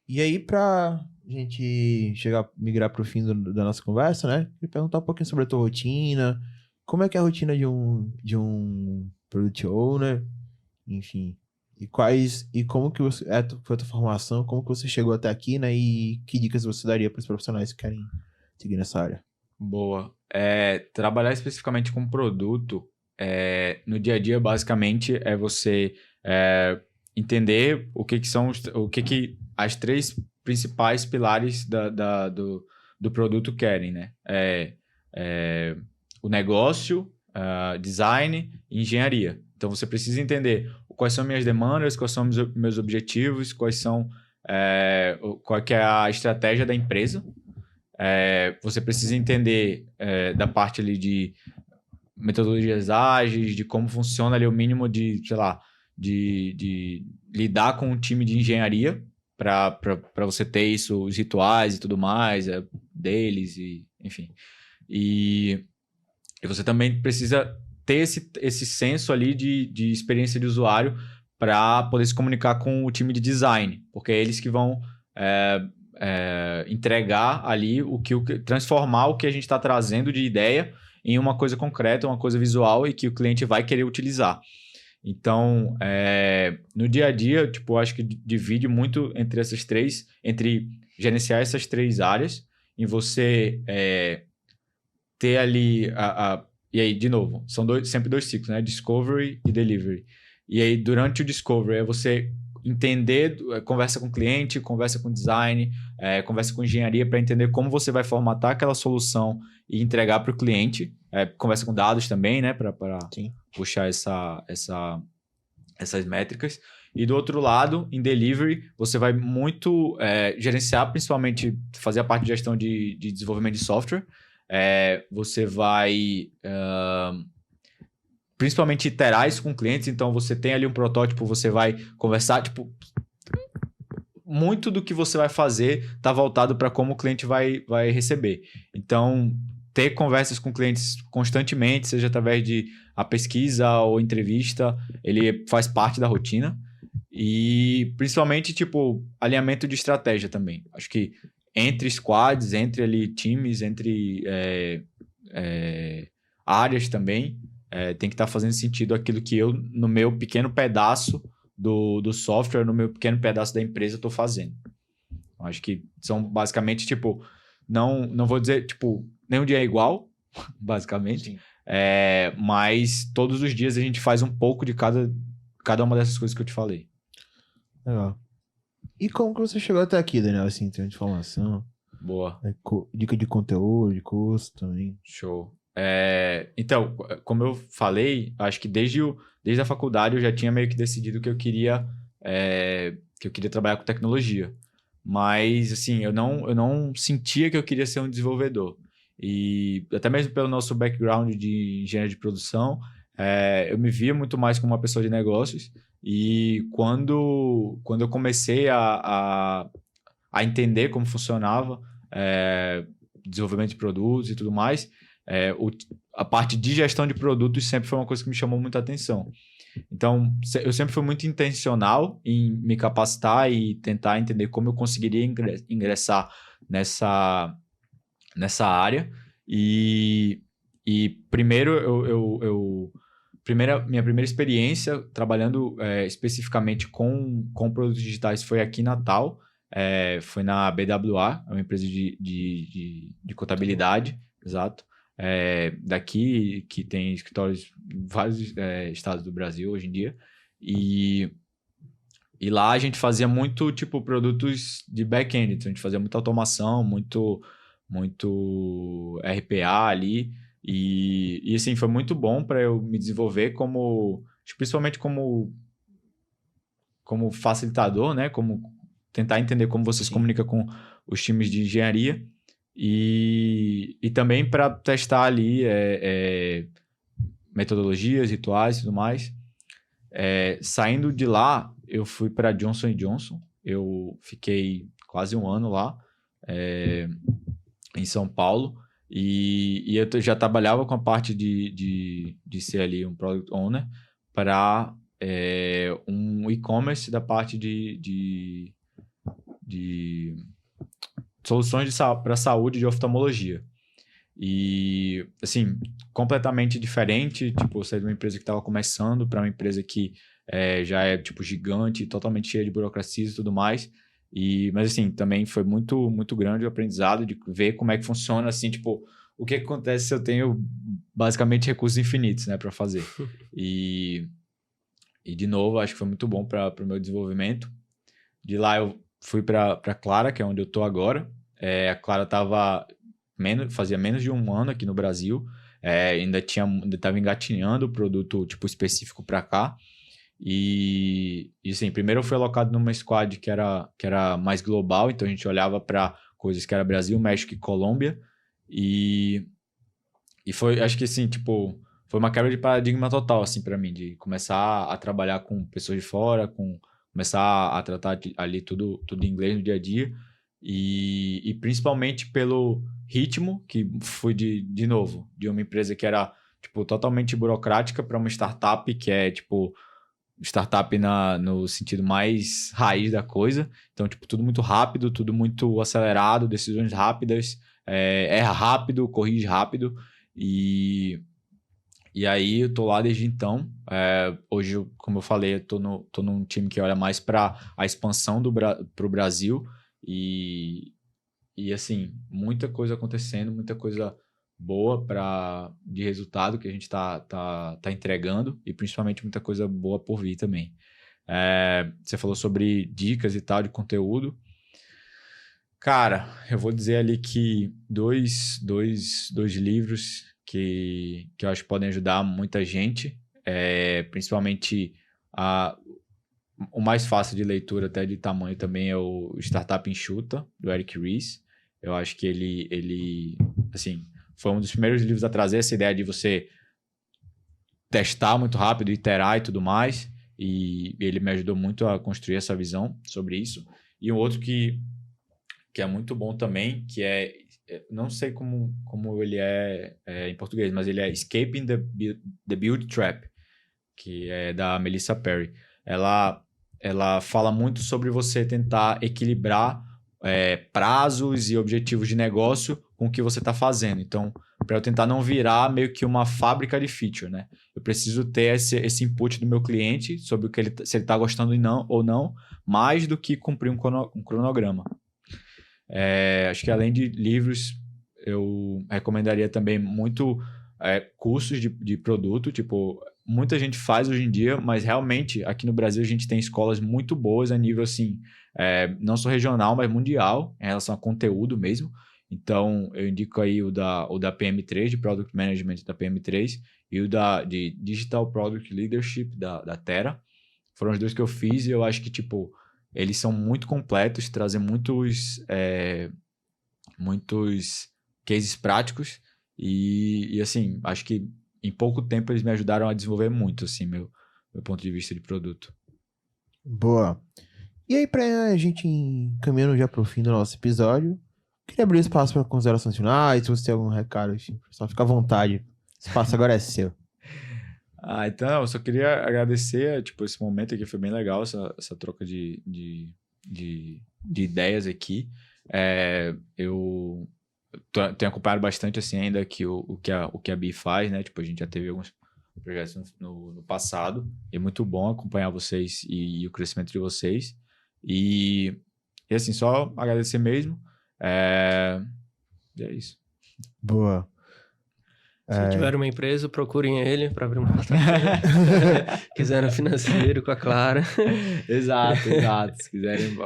E aí, pra gente migrar pro fim da nossa conversa, né? Queria perguntar um pouquinho sobre a tua rotina. Como é que é a rotina de um Product Owner? Enfim. E como que foi a tua formação? Como que você chegou até aqui, né? E que dicas você daria para os profissionais que querem seguir nessa área? Boa. Trabalhar especificamente com produto, no dia a dia, basicamente, é você entender o que são as 3 principais pilares do produto querem, né? O negócio, design e engenharia. Então, você precisa entender quais são minhas demandas, quais são meus objetivos, qual que é a estratégia da empresa. Você precisa entender da parte ali de metodologias ágeis, de como funciona ali o mínimo de, sei lá, de lidar com um time de engenharia para você ter isso, os rituais e tudo mais, deles, e enfim. E você também precisa ter esse senso ali de experiência de usuário para poder se comunicar com o time de design, porque é eles que vão entregar ali transformar o que a gente está trazendo de ideia em uma coisa concreta, uma coisa visual e que o cliente vai querer utilizar. Então, no dia a dia, tipo, eu acho que divide muito entre gerenciar essas 3 áreas, em você ter ali e aí, de novo, são sempre 2 ciclos, né? Discovery e Delivery. E aí, durante o Discovery, é você entender, conversa com o cliente, conversa com design, conversa com engenharia para entender como você vai formatar aquela solução e entregar para o cliente. Conversa com dados também, né? Para puxar essas métricas. E do outro lado, em Delivery, você vai muito gerenciar, principalmente fazer a parte de gestão de desenvolvimento de software. Você vai principalmente iterar isso com clientes, então você tem ali um protótipo, você vai conversar, tipo, muito do que você vai fazer está voltado para como o cliente vai receber. Então, ter conversas com clientes constantemente, seja através de a pesquisa ou entrevista, ele faz parte da rotina. E principalmente, tipo, alinhamento de estratégia também. Acho que entre squads, entre ali times, entre áreas também, tem que estar fazendo sentido aquilo que eu, no meu pequeno pedaço do software, no meu pequeno pedaço da empresa, estou fazendo. Acho que são basicamente, tipo, não vou dizer, tipo, nenhum dia é igual, basicamente, mas todos os dias a gente faz um pouco de cada uma dessas coisas que eu te falei. Legal. E como que você chegou até aqui, Daniel, assim, em termos de informação? Boa. Dica de conteúdo, de curso também. Show. Então, como eu falei, acho que desde a faculdade eu já tinha meio que decidido que eu queria trabalhar com tecnologia. Mas, assim, eu não sentia que eu queria ser um desenvolvedor. E até mesmo pelo nosso background de engenharia de produção, eu me via muito mais como uma pessoa de negócios. E quando eu comecei a entender como funcionava desenvolvimento de produtos e tudo mais, a parte de gestão de produtos sempre foi uma coisa que me chamou muita atenção. Então, eu sempre fui muito intencional em me capacitar e tentar entender como eu conseguiria ingressar nessa área. E primeiro, minha primeira experiência trabalhando especificamente com produtos digitais foi aqui em Natal. Foi na BWA, é uma empresa de contabilidade, exato. Daqui, que tem escritórios em vários estados do Brasil hoje em dia. E lá a gente fazia muito, tipo, produtos de back-end. Então, a gente fazia muita automação, muito RPA ali. E assim, foi muito bom para eu me desenvolver principalmente como facilitador, né? Como tentar entender como você se comunica com os times de engenharia. E também para testar ali metodologias, rituais e tudo mais. Saindo de lá, eu fui para Johnson & Johnson. Eu fiquei quase um ano lá, em São Paulo. E eu já trabalhava com a parte de ser ali um Product Owner para um e-commerce da parte de soluções para saúde de oftalmologia. E, assim, completamente diferente, tipo, sair de uma empresa que estava começando para uma empresa que já é, tipo, gigante, totalmente cheia de burocracias e tudo mais. Mas, assim, também foi muito, muito grande o aprendizado de ver como é que funciona, assim, tipo, o que acontece se eu tenho, basicamente, recursos infinitos, né, para fazer. E, de novo, acho que foi muito bom para o meu desenvolvimento. De lá, eu fui para Clara, que é onde eu estou agora. A Clara fazia menos de um ano aqui no Brasil. Ainda estava engatinhando o produto tipo específico para cá. E assim, primeiro eu fui alocado numa squad que era mais global, então a gente olhava para coisas que era Brasil, México e Colômbia. E foi, acho que assim, tipo, foi uma quebra de paradigma total assim para mim, de começar a trabalhar com pessoas de fora, começar a tratar ali tudo em inglês no dia a dia. E principalmente pelo ritmo, que fui de novo, de uma empresa que era tipo, totalmente burocrática para uma startup que é tipo startup no sentido mais raiz da coisa. Então, tipo, tudo muito rápido, tudo muito acelerado, decisões rápidas, erra rápido, corrige rápido. E aí eu tô lá desde então. Hoje, como eu falei, eu tô num time que olha mais para a expansão pro Brasil. E assim, muita coisa acontecendo, muita coisa boa de resultado que a gente tá entregando, e principalmente muita coisa boa por vir também. Você falou sobre dicas e tal de conteúdo. Cara, eu vou dizer ali que dois livros que eu acho que podem ajudar muita gente, principalmente o mais fácil de leitura, até de tamanho também, é o Startup Enxuta, do Eric Ries. Eu acho que ele assim, foi um dos primeiros livros a trazer essa ideia de você testar muito rápido, iterar e tudo mais. E ele me ajudou muito a construir essa visão sobre isso. E um outro que é muito bom também, que não sei como ele é em português, mas ele é Escaping the Build Trap, que é da Melissa Perry. Ela fala muito sobre você tentar equilibrar prazos e objetivos de negócio com o que você está fazendo. Então, para eu tentar não virar meio que uma fábrica de feature, né? Eu preciso ter esse input do meu cliente sobre se ele está gostando ou não, mais do que cumprir um cronograma. Acho que além de livros, eu recomendaria também muito cursos de produto, tipo, muita gente faz hoje em dia, mas realmente aqui no Brasil a gente tem escolas muito boas a nível assim, não só regional, mas mundial, em relação a conteúdo mesmo. Então, eu indico aí o da PM3, de Product Management da PM3, e o de Digital Product Leadership da Terra. Foram os dois que eu fiz e eu acho que, tipo, eles são muito completos, trazem muitos cases práticos e, assim, acho que em pouco tempo eles me ajudaram a desenvolver muito, assim, meu ponto de vista de produto. Boa. E aí, pra gente ir caminhando já pro fim do nosso episódio, queria abrir espaço para considerações finais, se você tem algum recado, enfim, só fica à vontade. O espaço agora é seu. Então, eu só queria agradecer, tipo, esse momento aqui, foi bem legal, essa troca de ideias aqui. Eu tenho acompanhado bastante, assim, ainda o que a Bi faz, né? Tipo, a gente já teve alguns projetos no passado, e é muito bom acompanhar vocês e o crescimento de vocês. E assim, só agradecer mesmo. E é isso. Boa. Se tiver uma empresa, procurem ele para abrir um cartão. Quiserem financeiro com a Clara. Exato. Se quiserem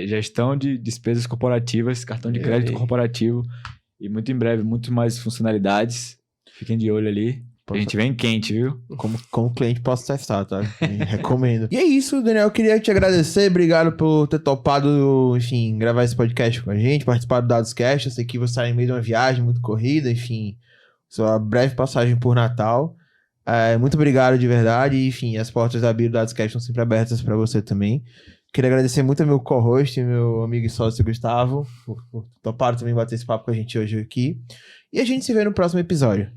gestão de despesas corporativas, cartão de crédito corporativo e muito em breve, muito mais funcionalidades. Fiquem de olho ali. A gente vem quente, viu? Como cliente posso testar, tá? Recomendo. E é isso, Daniel. Eu queria te agradecer. Obrigado por ter topado, enfim, gravar esse podcast com a gente, participar do DadosCast. Eu sei que você está em meio de uma viagem muito corrida, enfim, sua breve passagem por Natal. Muito obrigado de verdade. E, enfim, as portas da Bio do DadosCast estão sempre abertas para você também. Queria agradecer muito ao meu co-host, meu amigo e sócio Gustavo, por topar também bater esse papo com a gente hoje aqui. E a gente se vê no próximo episódio.